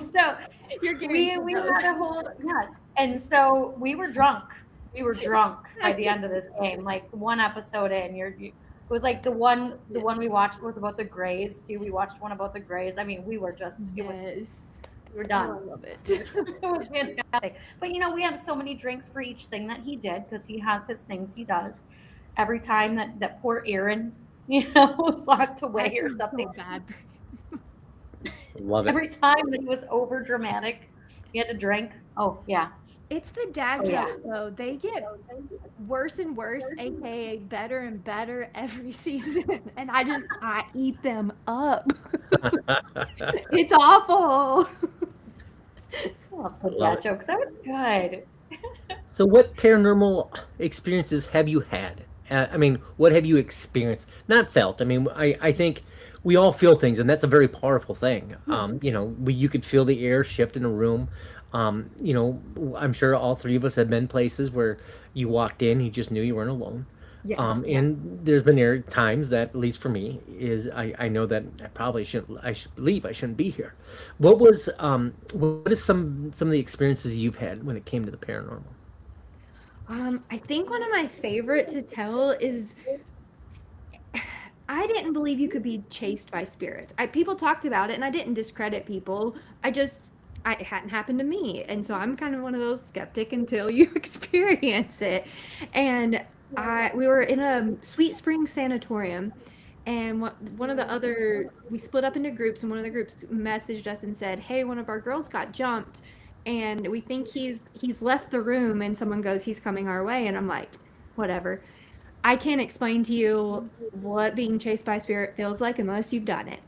yes. And so we were drunk. We were drunk by the end of this game. Like one episode in, it was like the one we watched was about the Greys too. We watched one about the Greys. I mean, we were just we were done. I love it. It was fantastic. But we had so many drinks for each thing that he did because he has his things he does. Every time that poor Aaron, was locked away or something. So bad. Love it. Every time that he was over dramatic, he had to drink. Oh yeah. It's the dad Oh, yeah. jokes, though. They get worse and worse, aka better and better every season. And I eat them up. It's awful. Oh, dad jokes. That was good. So what paranormal experiences have you had? What have you experienced? Not felt. I think we all feel things, and that's a very powerful thing. You could feel the air shift in a room. I'm sure all 3 of us have been places where you walked in, you just knew you weren't alone. Yes. And there's been times that, at least for me, is I know that I should leave. I shouldn't be here. What is some of the experiences you've had when it came to the paranormal? I think one of my favorite to tell is I didn't believe you could be chased by spirits. People talked about it, and I didn't discredit people. It hadn't happened to me, and so I'm kind of one of those skeptic until you experience it. And we were in a Sweet Spring sanatorium, and we split up into groups, and one of the groups messaged us and said, "Hey, one of our girls got jumped, and we think he's left the room." And someone goes, "He's coming our way," and I'm like, "Whatever." I can't explain to you what being chased by a spirit feels like unless you've done it.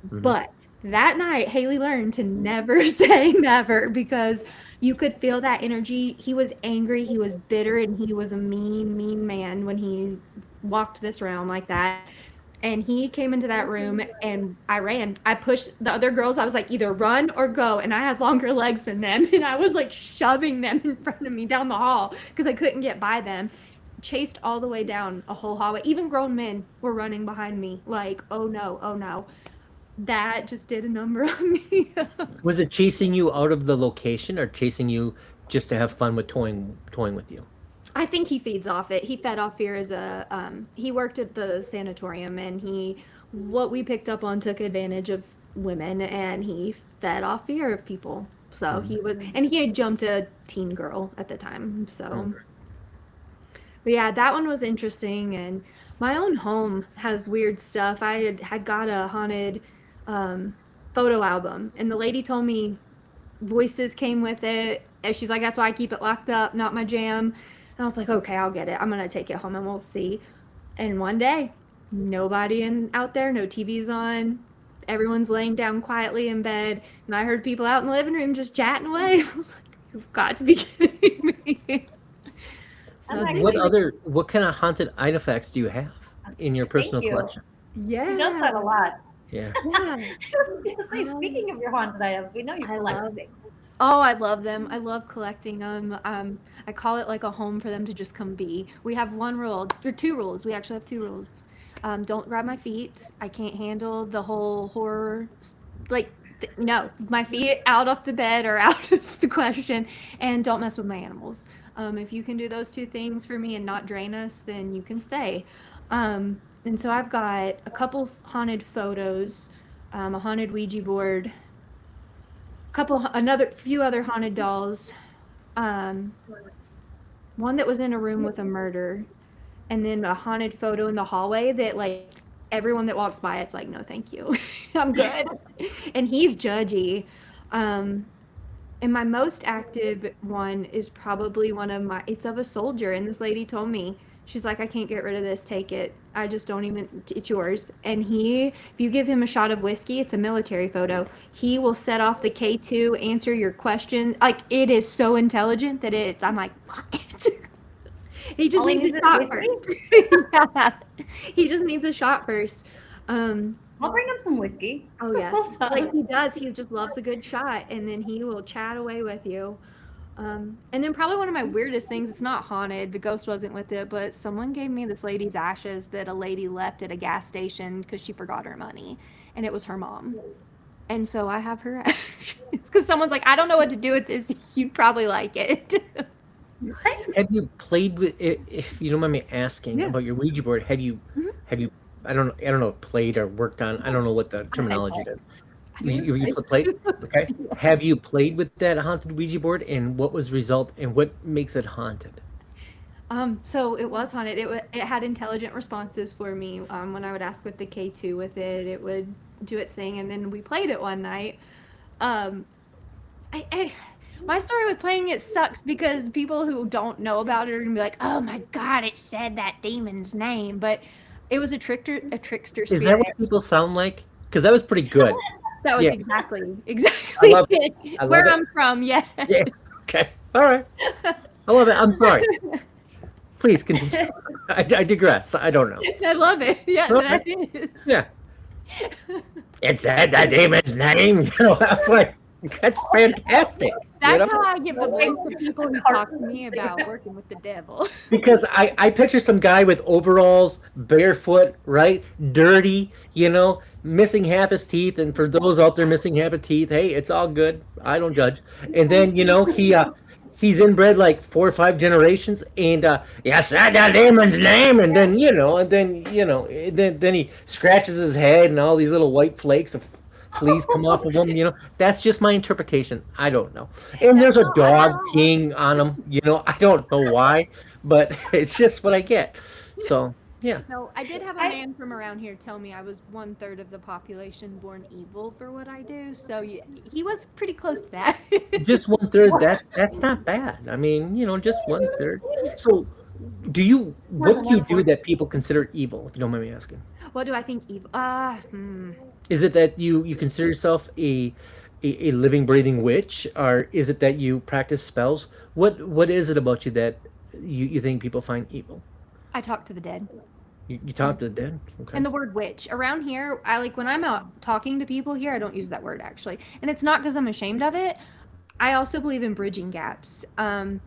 Mm-hmm. But that night, Haley learned to never say never, because you could feel that energy. He was angry, he was bitter, and he was a mean man when he walked this realm like that. And he came into that room, and I ran. I pushed the other girls. I was like, either run or go. And I had longer legs than them. And I was like shoving them in front of me down the hall because I couldn't get by them. chased all the way down a whole hallway. Even grown men were running behind me, like, oh no, oh no. That just did a number on me. Was it chasing you out of the location or chasing you just to have fun with toying with you? I think he feeds off it. He fed off fear as a he worked at the sanatorium, and what we picked up on took advantage of women, and he fed off fear of people. So he was, and he had jumped a teen girl at the time. So, but yeah, that one was interesting. And my own home has weird stuff. I had got a haunted photo album, and the lady told me voices came with it. And she's like, that's why I keep it locked up, not my jam. And I was like, okay, I'll get it. I'm gonna take it home and we'll see. And one day, nobody out there, no TV's on. Everyone's laying down quietly in bed, and I heard people out in the living room just chatting away. I was like, you've got to be kidding me. So What kind of haunted artifacts do you have in your personal collection? Yeah. He does that a lot. Yeah. Speaking of your haunted items, we know you collect things. Oh, I love them. I love collecting them. I call it like a home for them to just come be. We have one rule, or two rules. We actually have two rules. Don't grab my feet. I can't handle the whole horror. No, my feet out off the bed or out of the question. And don't mess with my animals. If you can do those two things for me and not drain us, then you can stay. And so I've got a couple haunted photos, a haunted Ouija board, few other haunted dolls. One that was in a room with a murder, and then a haunted photo in the hallway that, like, everyone that walks by, it's like, no, thank you. I'm good. And he's judgy. And my most active one is probably it's of a soldier. And this lady told me, she's like, I can't get rid of this. Take it. I just don't even, it's yours. And if you give him a shot of whiskey, it's a military photo. He will set off the K2, answer your question. Like, it is so intelligent that I'm like, what? He just needs a shot first. Yeah. He just needs a shot first. I'll bring him some whiskey. Oh yeah. Like he does. He just loves a good shot, and then he will chat away with you. And then probably one of my weirdest things, it's not haunted, the ghost wasn't with it, but someone gave me this lady's ashes that a lady left at a gas station because she forgot her money, and it was her mom. And so I have her ashes because someone's like, I don't know what to do with this. You'd probably like it. Nice. Have you played with it, if you don't mind me asking about your Ouija board? Have you I don't know, played or worked on, I don't know what the terminology is. You played? Okay. Have you played with that haunted Ouija board, and what was the result, and what makes it haunted? So it was haunted. It had intelligent responses for me. When I would ask with the K2 with it, it would do its thing, and then we played it one night. My story with playing it sucks because people who don't know about it are gonna be like, "Oh my God, it said that demon's name," but it was a trickster spirit. Is that what people sound like? Because that was pretty good. That was exactly where I'm from. Yeah. Yeah. Okay. All right. I love it. I'm sorry. Please continue. I digress. I don't know. I love it. Yeah, okay. That is. Yeah. It said that demon's name. You know, I was like, that's fantastic. That's how I give the voice to people who talk to me about working with the devil. Because I picture some guy with overalls, barefoot, right? Dirty, missing half his teeth. And for those out there missing half his teeth, hey, it's all good. I don't judge. And then, he's inbred like 4 or 5 generations, and yes, that demon's name, and then then he scratches his head, and all these little white flakes of fleas come off of him. That's just my interpretation. I don't know. And there's a dog peeing on him. I don't know why, but it's just what I get. So yeah. No, I did have a man from around here tell me I was 1/3 of the population born evil for what I do. So he was pretty close to that. Just 1/3. That's not bad. I mean, just 1/3. So, what do you do that people consider evil? If you don't mind me asking. What do I think evil? Is it that you consider yourself a living, breathing witch, or is it that you practice spells? What is it about you that you think people find evil? I talk to the dead. You talk to the dead? Okay. And the word witch. Around here, when I'm out talking to people here, I don't use that word actually. And it's not because I'm ashamed of it. I also believe in bridging gaps. I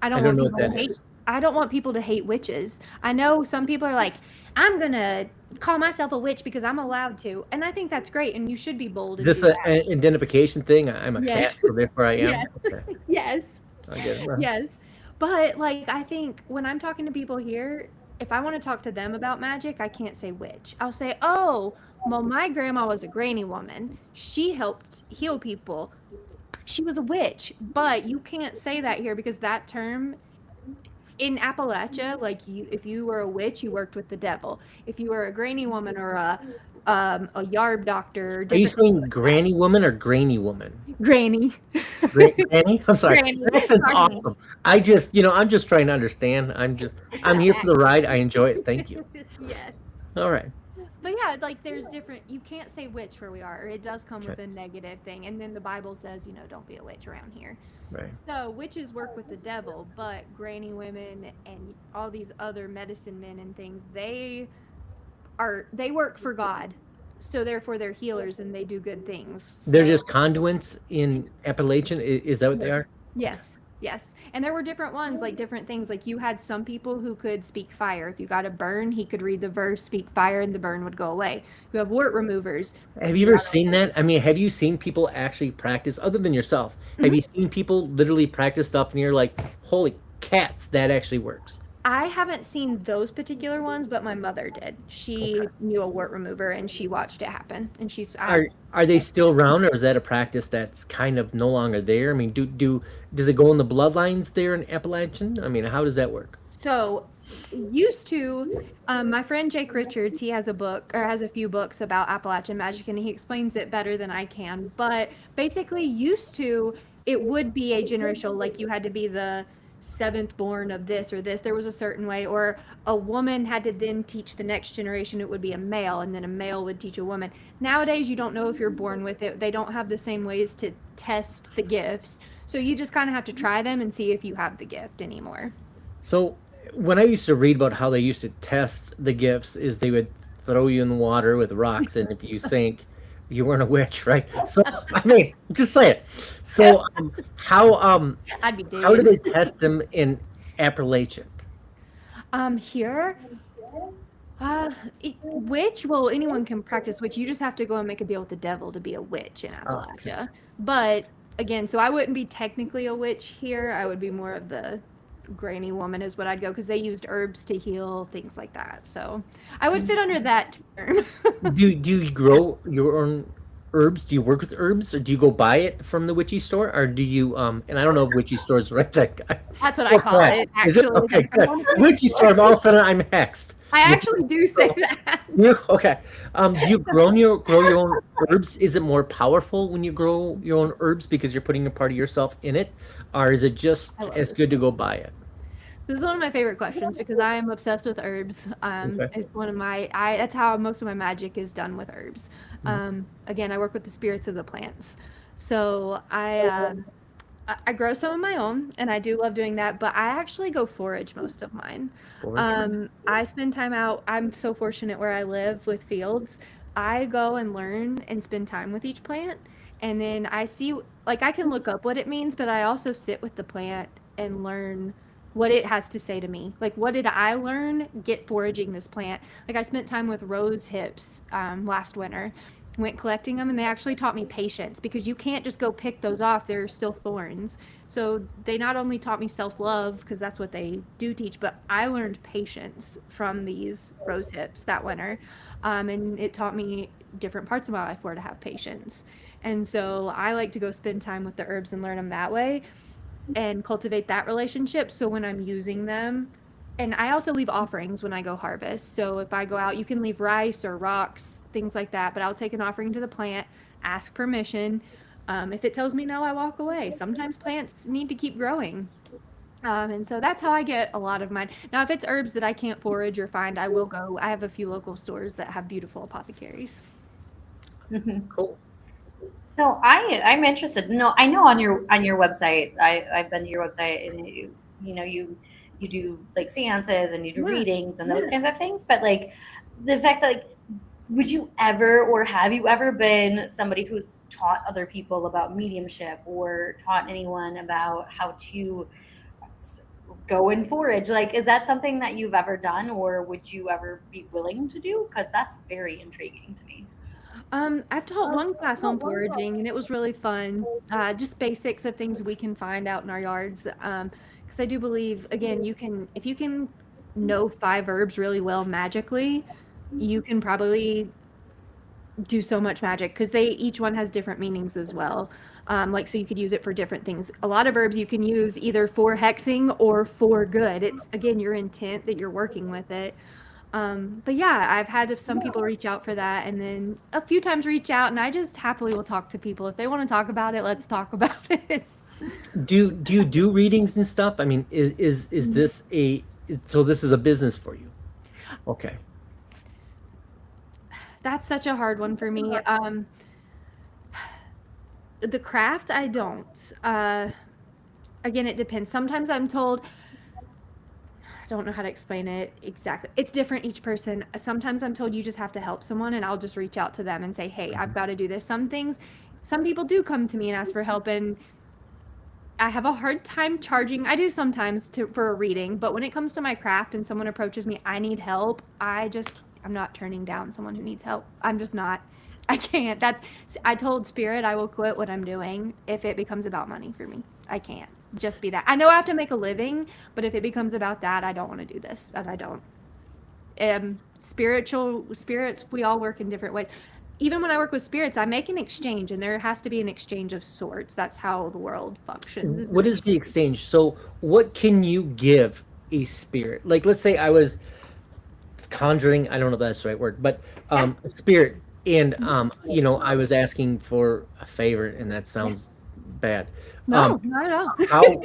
don't know want what people that to hate. is. I don't want people to hate witches. I know some people are like, I'm going to call myself a witch because I'm allowed to. And I think that's great. And you should be bold Is and this do that. an identification thing? I'm a cat, Yes. so therefore I am. Yes. Okay, Yes. I get it. Yes. But like, I think when I'm talking to people here, if I want to talk to them about magic, I can't say witch. I'll say, oh, well, my grandma was a granny woman. She helped heal people. She was a witch. But you can't say that here because that term in Appalachia, like if you were a witch, you worked with the devil. If you were a granny woman or a yarb doctor, Are you different saying granny woman or grainy woman? granny. Granny? I'm sorry. Granny. That accent's awesome. I'm just trying to understand. I'm here for the ride. I enjoy it. Thank you. Yes. All right. But yeah, like there's different, you can't say witch where we are, or it does come with a negative thing. And then the Bible says, don't be a witch around here. Right. So witches work with the devil, but granny women and all these other medicine men and things, they work for God. So therefore they're healers and they do good things. They're just conduits in Appalachian. Is that what they are? Yes. Yes. And there were different ones, like different things. Like you had some people who could speak fire. If you got a burn, he could read the verse, speak fire, and the burn would go away. You have wart removers. Have you ever seen that? I mean, have you seen people actually practice, other than yourself? Have you seen people literally practice stuff and you're like, holy cats, that actually works? I haven't seen those particular ones, but my mother did. She knew a wart remover and she watched it happen. And Are they still around, or is that a practice that's kind of no longer there? I mean, does it go in the bloodlines there in Appalachian? I mean, how does that work? So used to, my friend Jake Richards, he has a book, or has a few books about Appalachian magic, and he explains it better than I can. But basically used to, it would be a generational, like you had to be the seventh born of this or this. There was a certain way, or a woman had to then teach the next generation. It would be a male, and then a male would teach a woman. Nowadays, you don't know if you're born with it. They don't have the same ways to test the gifts. So you just kind of have to try them and see if you have the gift anymore. So when I used to read about how they used to test the gifts, is they would throw you in the water with rocks, and if you sank, you weren't a witch, right? So I mean, just say it. So I'd be how do they test them in Appalachian? Here, witch, well, anyone can practice witch. You just have to go and make a deal with the devil to be a witch in Appalachia. But again, so I wouldn't be technically a witch here. I would be more of the granny woman is what I'd go, because they used herbs to heal, things like that. So I would fit under that term. Do you grow your own herbs? Do you work with herbs, or do you go buy it from the witchy store, or do you and I don't know if witchy stores right that guy. That's what I call it, Is it? actually. Okay, good. Witchy store, all of a sudden I'm hexed. I actually do say that. Okay. Do you grow your own herbs? Is it more powerful when you grow your own herbs because you're putting a part of yourself in it, or is it just as good to go buy it? This is one of my favorite questions because I am obsessed with herbs. It's one of that's how most of my magic is done, with herbs. Again, I work with the spirits of the plants. So I grow some of my own, and I do love doing that, but I actually go forage most of mine. I spend time out. I'm so fortunate where I live with fields. I go and learn and spend time with each plant, and then I see, like, I can look up what it means, but I also sit with the plant and learn what it has to say to me. Like, what did I learn foraging this plant? Like, I spent time with rose hips last winter, went collecting them, and they actually taught me patience, because you can't just go pick those off. They're still thorns. So they not only taught me self-love, because that's what they do teach, but I learned patience from these rose hips that winter. And it taught me different parts of my life where to have patience. And so I like to go spend time with the herbs and learn them that way and cultivate that relationship. So when I'm using them, and I also leave offerings when I go harvest. So if I go out, you can leave rice or rocks, things like that, but I'll take an offering to the plant, ask permission. If it tells me no, I walk away. Sometimes plants need to keep growing. And so that's how I get a lot of mine. Now, if it's herbs that I can't forage or find, I will go. I have a few local stores that have beautiful apothecaries. Cool. So I'm interested. No, I know on your website, I've been to your website, and you do like seances and you do readings and those kinds of things. But like the fact that, like, would you ever, or have you ever been somebody who's taught other people about mediumship, or taught anyone about how to go and forage. Like, is that something that you've ever done, or would you ever be willing to do? Because that's very intriguing to me. I've taught one class on foraging, and it was really fun. Just basics of things we can find out in our yards. Because I do believe, again, if you can know 5 herbs really well magically, you can probably do so much magic because each one has different meanings as well. Like, so you could use it for different things. A lot of herbs you can use either for hexing or for good. It's, again, your intent that you're working with it. But yeah, I've had some people reach out for that, and then a few times reach out, and I just happily will talk to people. If they want to talk about it, let's talk about it. Do you do readings and stuff? I mean, is this so this is a business for you? Okay. That's such a hard one for me. The craft, I don't. Again, it depends. Sometimes I'm told, I don't know how to explain it exactly. It's different each person. Sometimes I'm told you just have to help someone, and I'll just reach out to them and say, hey, I've got to do this. Some people do come to me and ask for help, and I have a hard time charging. I do sometimes for a reading, but when it comes to my craft and someone approaches me, I need help, I'm not turning down someone who needs help. I'm just not. I can't. I told Spirit I will quit what I'm doing if it becomes about money for me. I can't just be that. I know I have to make a living, but if it becomes about that, I don't want to do this. That I don't. Spirits, we all work in different ways. Even when I work with spirits, I make an exchange, and there has to be an exchange of sorts. That's how the world functions. What is the exchange? So what can you give a spirit? Like, let's say I was conjuring, I don't know if that's the right word, but a spirit, and I was asking for a favor, and that sounds bad. No, not at all.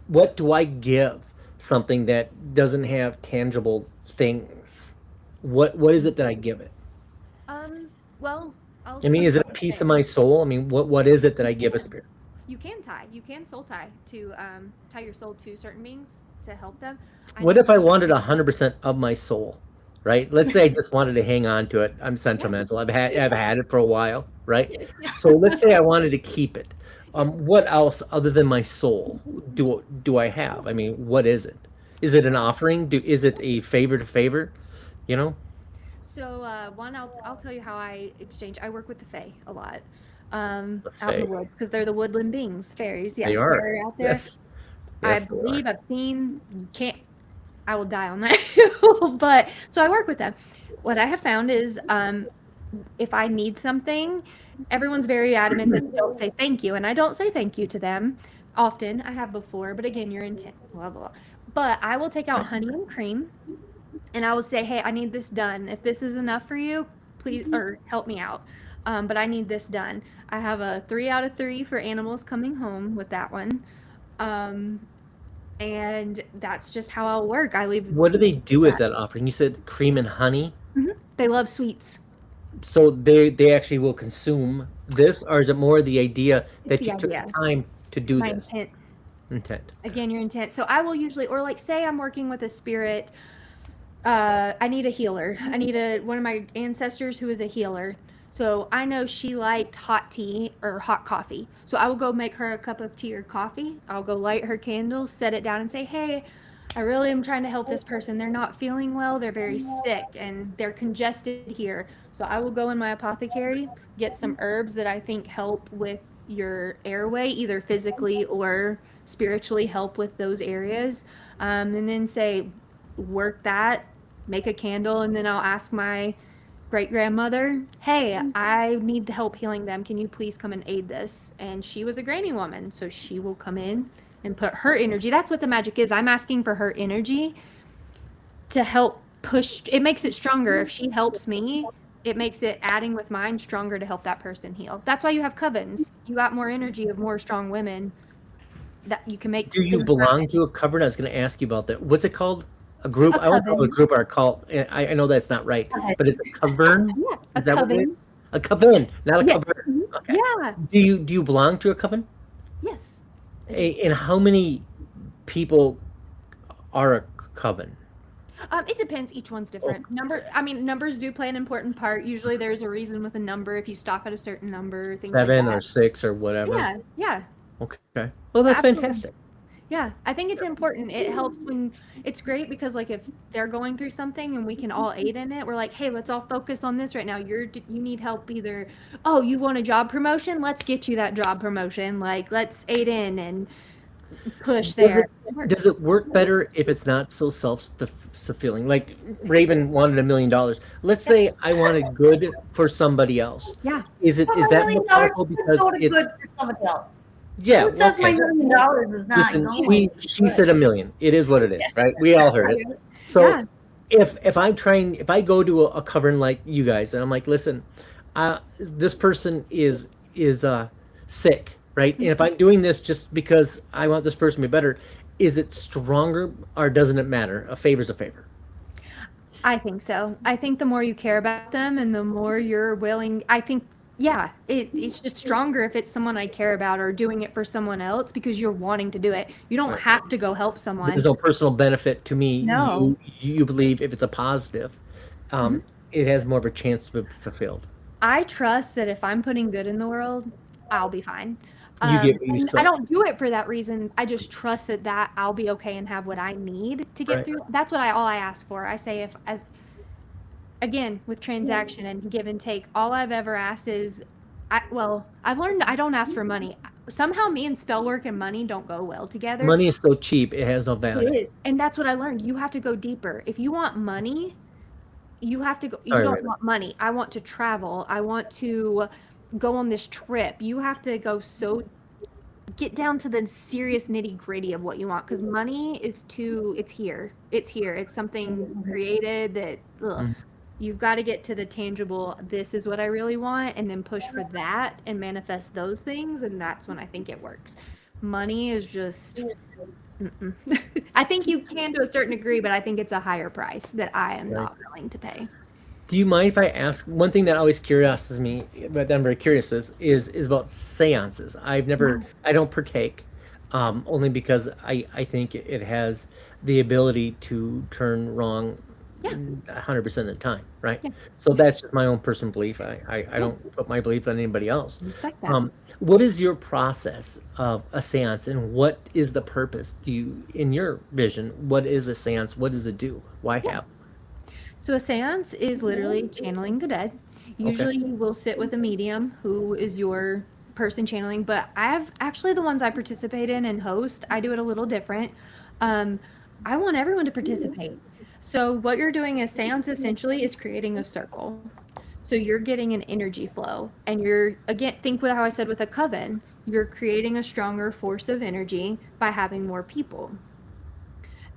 What do I give something that doesn't have tangible things? What is it that I give it? Well, is it a piece of my soul? I mean, what is it that I give a spirit? You can soul tie to tie your soul to certain beings to help them. What if I wanted 100% of my soul, right? Let's say I just wanted to hang on to it. I'm sentimental. I've had it for a while, right? So let's say I wanted to keep it. What else other than my soul do I have? I mean, what is it? Is it an offering? Is it a favor to favor? So one, I'll tell you how I exchange. I work with the Fae a lot, out in the woods, because they're the woodland beings, fairies. Yes, they're out there. Yes. I believe I've seen. I will die on that hill, but so I work with them. What I have found is, if I need something, everyone's very adamant that they don't say thank you, and I don't say thank you to them often. I have before, but again, your intent, blah blah. But I will take out honey and cream, and I will say, hey, I need this done. If this is enough for you, please, or help me out. But I need this done. I have a 3 out of 3 for animals coming home with that one. And that's just how I'll work. What do they do with that offering? You said cream and honey? Mm-hmm. They love sweets. So they actually will consume this, or is it more the idea that you took the time to do this? Intent. Again, your intent. So I will usually, or like say I'm working with a spirit, I need a healer. I need one of my ancestors who is a healer. So I know she liked hot tea or hot coffee. So I will go make her a cup of tea or coffee. I'll go light her candle, set it down, and say, hey, I really am trying to help this person. They're not feeling well. They're very sick, and they're congested here. So I will go in my apothecary, get some herbs that I think help with your airway, either physically or spiritually help with those areas. And then say, work that, make a candle, and then I'll ask my great-grandmother, hey, I need help healing them. Can you please come and aid this? And she was a granny woman, so she will come in and put her energy. That's what the magic is. I'm asking for her energy to help push. It makes it stronger. If she helps me, it makes it adding with mine stronger to help that person heal. That's why you have covens. You got more energy of more strong women that you can make. Do you belong to a coven? I was going to ask you about that. What's it called? A group? I want to call it a group or a cult. I know that's not right, but it's a coven. Yeah, is that what it is? A coven, not a coven. Okay. Yeah. Do you belong to a coven? Yes. And how many people are a coven? It depends. Each one's different. Numbers do play an important part. Usually there's a reason with a number. If you stop at a certain number, things 7 like that. or 6 or whatever. Yeah. Okay. Well, that's fantastic. Yeah, I think it's important. It helps when it's great because like if they're going through something and we can all aid in it, we're like, "Hey, let's all focus on this right now. You need help either, oh, you want a job promotion? Let's get you that job promotion. Like, let's aid in and push Does there." It it, does works. it work better if it's not so self-fulfilling? Like Raven wanted $1 million. Let's Yep. say I wanted good for somebody else. Yeah. Is Well, that $1 more million powerful doesn't because go to it's good for somebody else. yeah, Who says my okay. $1 million is not Listen, going to she good? said a million. It is what it is, right? We all heard it. So Yeah. if I go to a covering like you guys and I'm like, listen, this person is sick, right? And if I'm doing this just because I want this person to be better, is it stronger or doesn't it matter? A favor's a favor. I think so. I think the more you care about them and the more you're willing, I think, yeah, it's just stronger if it's someone I care about or doing it for someone else because you're wanting to do it. You don't Right. have to go help There's someone. no personal benefit to me. No. You believe if it's a positive, it has more of a chance to be fulfilled. I trust that if I'm putting good in the world, I'll be fine. You get what you And say. I don't do it for that reason. I just trust that I'll be okay and have what I need to get Right. through. That's what all I ask for. I say if as again with transaction and give and take, all I've ever asked is I've learned I don't ask for money. Somehow me and spell work and money don't go well together. Money is so cheap; it has no It value. is. And that's what I learned. You have to go deeper. If you want money, you have to go. You Sorry, don't Raven. want money. I want to travel. I want to go on this trip. You have to go get down to the serious nitty gritty of what you want because money is it's here. It's here. It's something created that you've got to get to the tangible. This is what I really want, and then push for that and manifest those things. And that's when I think it works. Money is just. I think you can to a certain degree, but I think it's a higher price that I am not willing to pay. Do you mind if I ask one thing that always curiouses me, but I'm very curious is about seances. I don't partake, only because I think it has the ability to turn wrong 100% of the time, right? Yeah. So that's just my own personal belief. I don't put my belief on anybody else. Respect that. What is your process of a seance, and what is the purpose? In your vision, what is a seance? What does it do? Why have? So a seance is literally channeling the dead. Usually you will sit with a medium who is your person channeling, but I've actually the ones I participate in and host, I do it a little different. I want everyone to participate. So what you're doing as seance essentially is creating a circle. So you're getting an energy flow and you're, again, think with how I said with a coven, you're creating a stronger force of energy by having more people.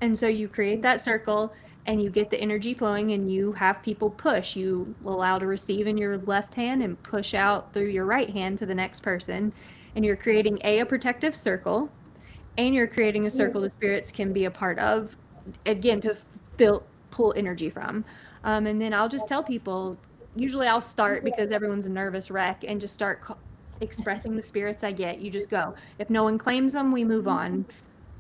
And so you create that circle and you get the energy flowing and you have people push. You allow to receive in your left hand and push out through your right hand to the next person. And you're creating a protective circle and you're creating a circle the spirits can be a part of, again, to pull energy from. And then I'll just tell people, usually I'll start because everyone's a nervous wreck and just start expressing the spirits I get. You just go. If no one claims them, we move on.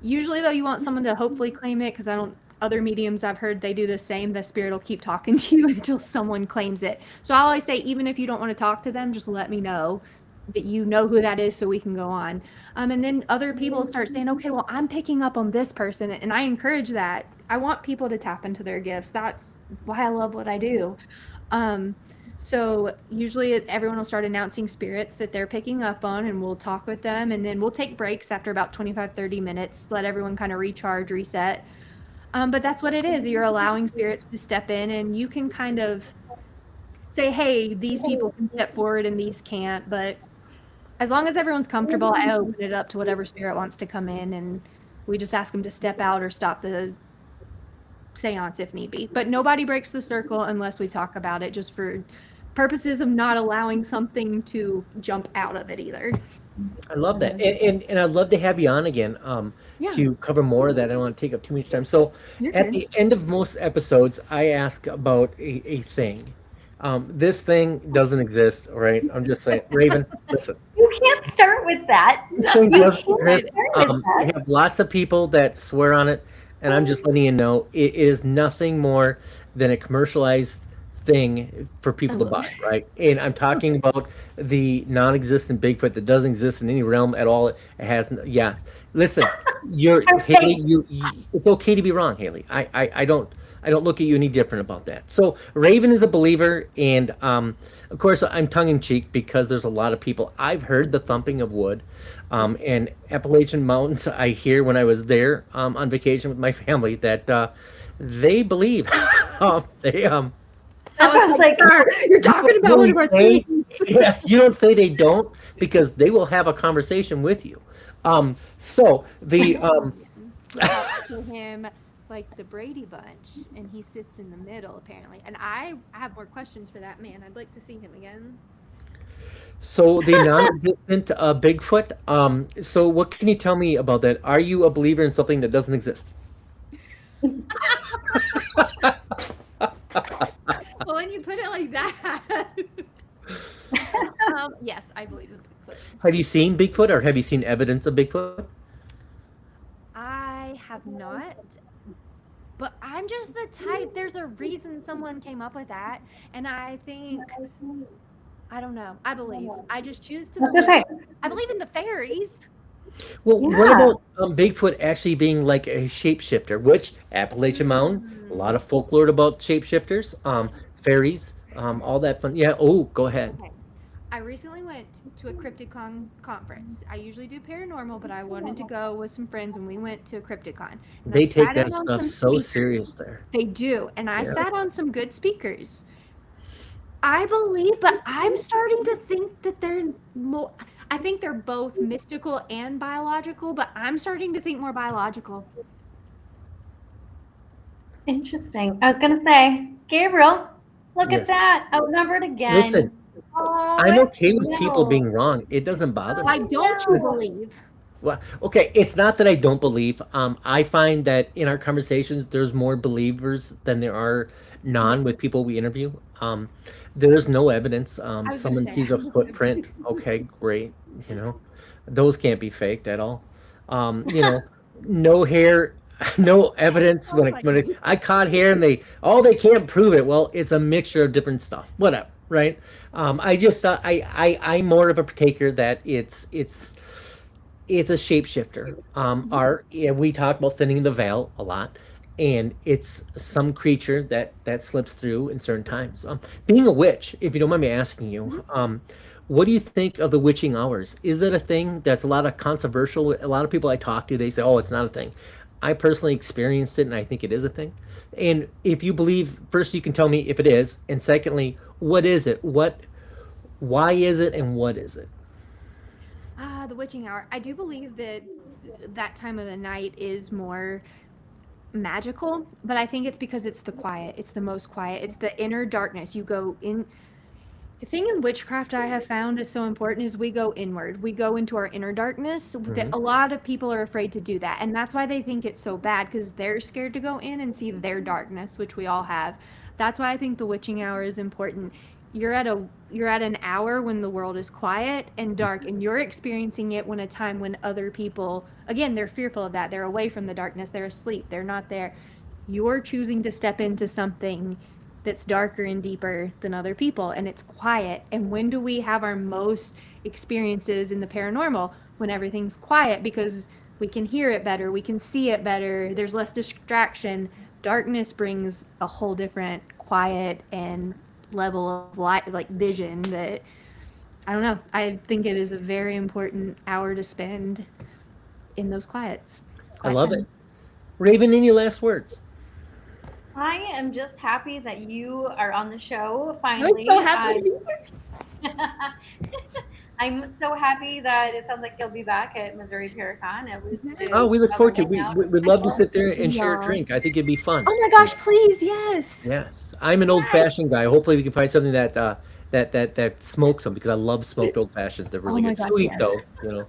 Usually though, you want someone to hopefully claim it because other mediums I've heard they do the same. The spirit will keep talking to you until someone claims it. So I always say, even if you don't want to talk to them, just let me know that you know who that is so we can go on. And then other people start saying, okay, well, I'm picking up on this person. And I encourage that. I want people to tap into their gifts. That's why I love what I do. So usually everyone will start announcing spirits that they're picking up on and we'll talk with them. And then we'll take breaks after about 25, 30 minutes, let everyone kind of recharge, reset. But that's what it is. You're allowing spirits to step in and you can kind of say, hey, these people can step forward and these can't. But as long as everyone's comfortable, I open it up to whatever spirit wants to come in and we just ask them to step out or stop the seance if need be. But nobody breaks the circle unless we talk about it, just for purposes of not allowing something to jump out of it either. I love that, and I'd love to have you on again to cover more of that. I don't want to take up too much time. So at the end of most episodes, I ask about a thing. This thing doesn't exist, all right? I'm just saying, Raven, listen. You can't start with that. This thing You doesn't can't exist. start with We that. have lots of people that swear on it, and I'm just letting you know it is nothing more than a commercialized thing for people to buy, right? And I'm talking about the non-existent Bigfoot that doesn't exist in any realm at all. It has, yes. Listen, Haley. Okay. It's okay to be wrong, Haley. I don't look at you any different about that. So Raven is a believer, and of course I'm tongue in cheek because there's a lot of people. I've heard the thumping of wood, and Appalachian Mountains. I hear when I was there on vacation with my family that they believe. They That's what I was like. You're talking about one of our say, things. yeah, you don't say they don't because they will have a conversation with you. So the Talk to him like the Brady Bunch, and he sits in the middle apparently. And I have more questions for that man. I'd like to see him again. so the non-existent Bigfoot. So what can you tell me about that? Are you a believer in something that doesn't exist? Well, when you put it like that, yes, I believe in Bigfoot. Have you seen Bigfoot or have you seen evidence of Bigfoot? I have not, but I'm just the type. There's a reason someone came up with that, and I think I don't know. I believe. I just choose to I was believe. gonna say, I believe in the fairies. Well, what yeah. about Bigfoot actually being like a shapeshifter? Which Appalachian Mountain, a lot of folklore about shapeshifters, fairies, all that fun. Yeah. Oh, go ahead. Okay. I recently went to a Crypticon conference. I usually do paranormal, but I wanted to go with some friends, and we went to a Crypticon. And I They take sat in that on stuff some so speakers. serious there. They do, and I Yeah. sat on some good speakers. I believe, but I'm starting to think that they're more. I think they're both mystical and biological, but I'm starting to think more biological. Interesting. I was gonna say, Gabriel, look Yes. at that. Outnumbered again. Listen, Oh, I'm okay with people no. being wrong. It doesn't bother Why me. don't you No. believe? Well, okay, it's not that I don't believe. I find that in our conversations, there's more believers than there are non with people we interview. There's no evidence. I was gonna Someone say, sees a footprint. Okay, great. Those can't be faked at all. No hair, no evidence. I caught hair and they can't prove it. Well, it's a mixture of different stuff. Whatever, right? I just I'm more of a partaker that it's a shapeshifter. We talk about thinning the veil a lot, and it's some creature that slips through in certain times. Being a witch, if you don't mind me asking you, what do you think of the witching hours? Is it a thing that's a lot of controversial? A lot of people I talk to, they say, "Oh, it's not a thing." I personally experienced it, and I think it is a thing. And if you believe, first you can tell me if it is, and secondly, what is it? Why is it, and what is it? The witching hour. I do believe that that time of the night is more magical, but I think it's because it's the quiet. It's the most quiet. It's the inner darkness. You go in. The thing in witchcraft I have found is so important is we go inward. We go into our inner darkness. That a lot of people are afraid to do that, and that's why they think it's so bad because they're scared to go in and see their darkness, which we all have. That's why I think the witching hour is important. You're at an hour when the world is quiet and dark, and you're experiencing it when a time when other people, again, they're fearful of that. They're away from the darkness. They're asleep. They're not there. You're choosing to step into something that's darker and deeper than other people, and it's quiet. And when do we have our most experiences in the paranormal? When everything's quiet, because we can hear it better, we can see it better, there's less distraction. Darkness brings a whole different quiet and level of light, like vision, that I don't know. I think it is a very important hour to spend in those quiets. I love it. Raven, any last words? I am just happy that you are on the show finally. I'm so happy to be here. I'm so happy that it sounds like you'll be back at Missouri Paracon at least. We look forward to it. We'd love to sit there and share a drink. I think it'd be fun. Oh my gosh, please, yes. Yes, I'm an old-fashioned guy. Hopefully, we can find something that smokes them because I love smoked old fashions. They're really good. gosh, Sweet yes. though,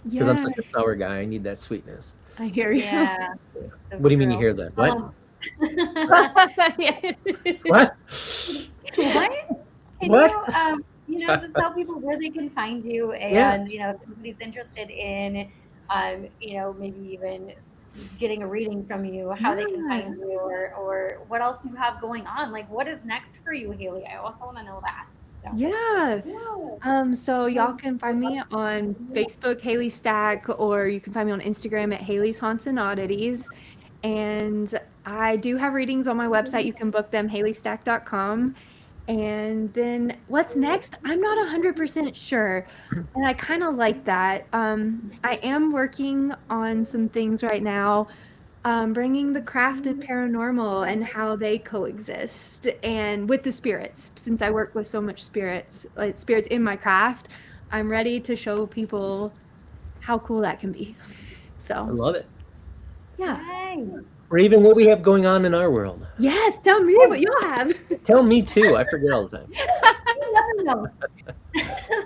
because I'm such a sour guy. I need that sweetness. I hear you. Yeah. What do you mean you hear that? What? What? What? Can What? Just tell people where they can find you, and Yes. if anybody's interested in, maybe even getting a reading from you, how they can find you, or what else you have going on. Like, what is next for you, Haley? I also want to know that. So. Yeah. So y'all can find me on Facebook, Haley Staack, or you can find me on Instagram at Haley's Haunts and Oddities. And I do have readings on my website. You can book them, haleystack.com. And then what's next? I'm not 100% sure. And I kind of like that. I am working on some things right now, bringing the craft of paranormal and how they coexist, and with the spirits. Since I work with so much spirits, like spirits in my craft, I'm ready to show people how cool that can be. I So love it. yeah. Yay. Or even what we have going on in our world. Yes, tell me what you have. Tell me too. I forget all the time. He never knows.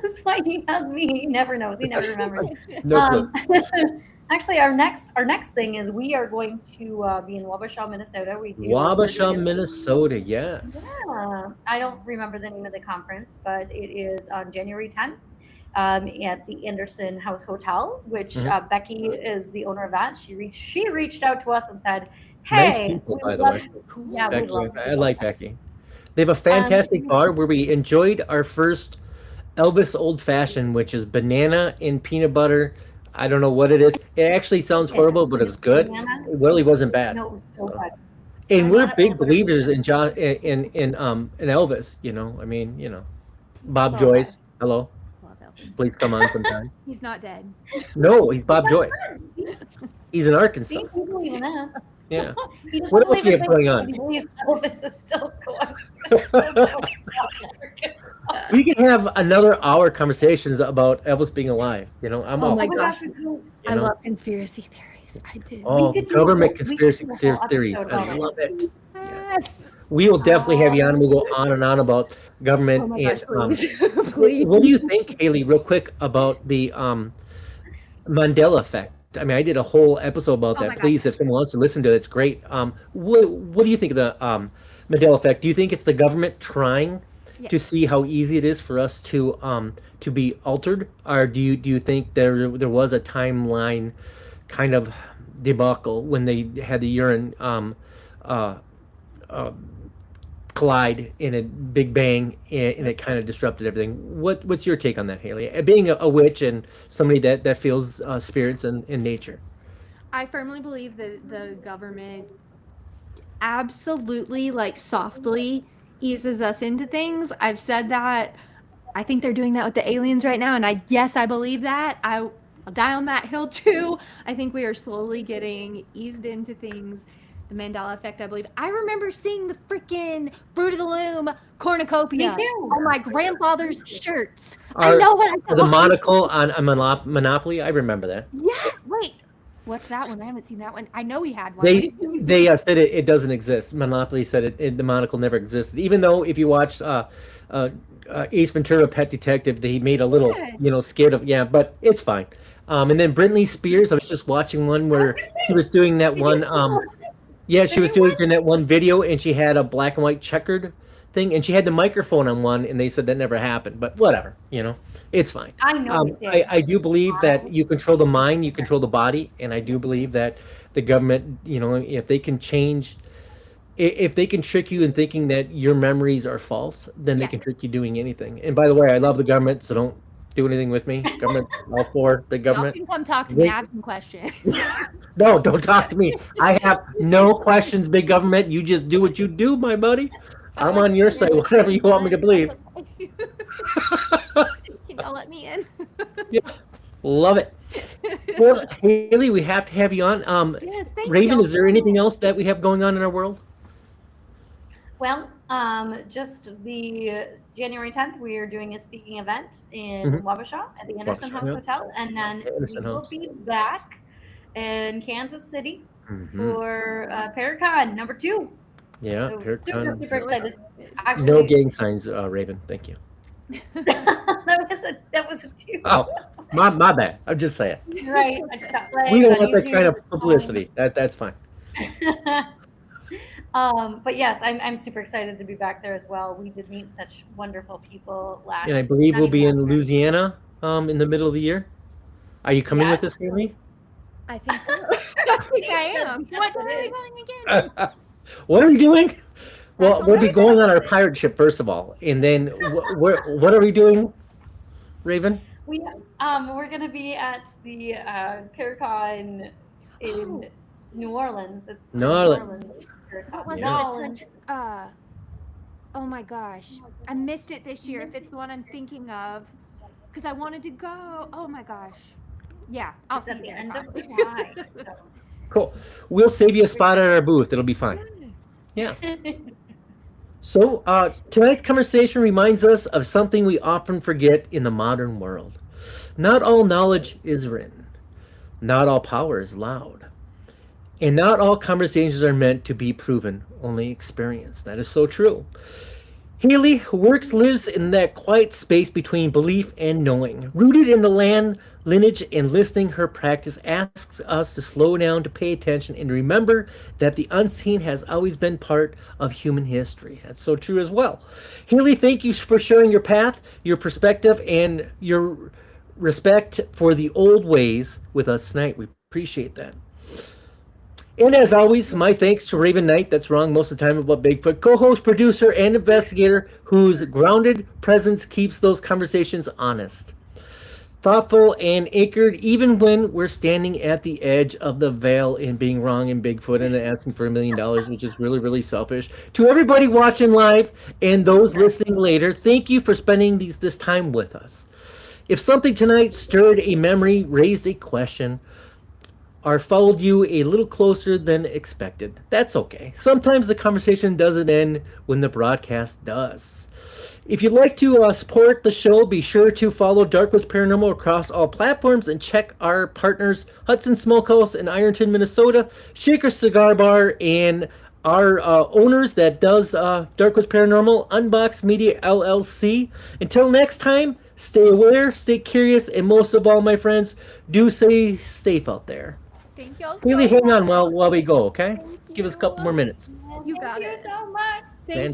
That's why he has me. He never knows. He never remembers. No clue. Actually, our next thing is we are going to be in Wabasha, Minnesota. Wabasha, Minnesota. Yes. Yeah, I don't remember the name of the conference, but it is on January 10th at the Anderson House Hotel, which Becky is the owner of that. She reached out to us and said, Nice "Hey, people, we by the love- way. yeah, we Becky, love I like Becky. They have a fantastic bar where we enjoyed our first Elvis Old Fashioned, which is banana and peanut butter. I don't know what it is. It actually sounds horrible, but it was good. Banana? It really wasn't bad. No, it was so good. And we're Banana big peanut butter. believers in in Elvis. You know, I mean, you know, Bob So Joyce. Hello, Love Elvis. please come on sometime. He's not dead. No, he's Bob Joyce. He's in See, Arkansas. he believe in that. Yeah. He doesn't What else believe do you in have going Bigfoot, on? He believes Elvis is still going. We can have another hour conversations about Elvis being alive. You know, I'm Oh all my for it, gosh. we do. you I know? love conspiracy theories. I do. Oh, could do government a whole- we could conspiracy do a whole theories. episode I on it. love it. Yes. We will definitely have you on. We'll go on and on about government. Oh my gosh, and, please. Please. what do you think, Haley, real quick, about the Mandela effect? I mean, I did a whole episode about Oh my that. gosh. Please, if someone wants to listen to it, it's great. What do you think of the Mandela effect? Do you think it's the government trying to Yes. see how easy it is for us to be altered, or do you think there was a timeline kind of debacle when they had the urine collide in a big bang, and it kind of disrupted everything? What's your take on that, Haley? Being a witch and somebody that feels spirits and in nature. I firmly believe that the government absolutely, like, softly eases us into things. I've said that. I think they're doing that with the aliens right now, and I believe that. I'll die on that hill too. I think we are slowly getting eased into things. The Mandela effect, I believe. I remember seeing the freaking Fruit of the Loom cornucopia Me too. on my grandfather's shirts. Or- I know what I The saw. monocle on a Monopoly, I remember that. Yeah, wait. What's that one? I haven't seen that one. I know he had one. They said it doesn't exist. Monopoly said the monocle never existed. Even though if you watched Ace Ventura: Pet Detective, they made a little Yes. skit of but it's fine. And then Britney Spears, I was just watching one where she was doing that one. She was doing that one video, and she had a black and white checkered thing, and she had the microphone on one, and they said that never happened. But whatever, it's fine. I know it did. I do believe that you control the mind, you control the body, and I do believe that the government, if they can trick you in thinking that your memories are false, then they can trick you doing anything. And by the way, I love the government, so don't do anything with me. Government, all for the Y'all government. can come talk to me. I have some questions. No, don't talk to me. I have no questions, big government. You just do what you do, my buddy. I'm on your side, whatever you want me to believe. Can y'all let me in? Love it. Well, Haley, we have to have you on. Yes, thank Raven, you. is there anything else that we have going on in our world? Well, just the January 10th, we are doing a speaking event in Wabasha at the Anderson Wabasha, House yeah. Hotel, and then Anderson we will House. be back in Kansas City for Paracon number 2. Yeah, So Paracon. super excited. Actually, No gang signs, Raven. Thank you. that was a 2. Oh, my bad. I'm just saying. Right. I just got We don't flagged want on that kind of YouTube. publicity. That's fine. But yes, I'm super excited to be back there as well. We did meet such wonderful people last. And I believe we'll be in last year. Louisiana in the middle of the year. Are you coming with Yes. us, Haley? I think so. I think I am. What? Where are we going again? What are we doing? Well, That's we'll be all going on our pirate ship first of all, and then what are we doing, Raven? We're gonna be at the Paracon in New Orleans. It's the New Orleans. What was No. it? The country? Oh my gosh, I missed it this year. If it's the one I'm thinking of, because I wanted to go. Oh my gosh. Yeah, I'll It's see at you the there. end of Bye. July. Cool. We'll save you a spot at our booth. It'll be fine. Yeah. So tonight's conversation reminds us of something we often forget in the modern world. Not all knowledge is written. Not all power is loud. And not all conversations are meant to be proven, only experienced. That is so true. Haley lives in that quiet space between belief and knowing. Rooted in the land, lineage, and listening, her practice asks us to slow down, to pay attention, and remember that the unseen has always been part of human history. That's so true as well. Haley, thank you for sharing your path, your perspective, and your respect for the old ways with us tonight. We appreciate that. And as always, my thanks to Raven Knight, that's wrong most of the time about Bigfoot, co-host, producer, and investigator whose grounded presence keeps those conversations honest, thoughtful, and anchored even when we're standing at the edge of the veil and being wrong in Bigfoot and asking for $1 million, which is really, really selfish. To everybody watching live and those listening later, thank you for spending this time with us. If something tonight stirred a memory, raised a question, or followed you a little closer than expected, that's okay. Sometimes the conversation doesn't end when the broadcast does. If you'd like to support the show, be sure to follow Darkwoods Paranormal across all platforms and check our partners Hudson Smokehouse in Ironton, Minnesota, Shaker Cigar Bar, and our owners that does Darkwoods Paranormal, Unbox Media LLC. Until next time, stay aware, stay curious, and most of all, my friends, do stay safe out there. Thank you all. Really so hang on much. while we go, okay? Thank Give us a you. couple more minutes. You got Thank it. you so much. Thank you.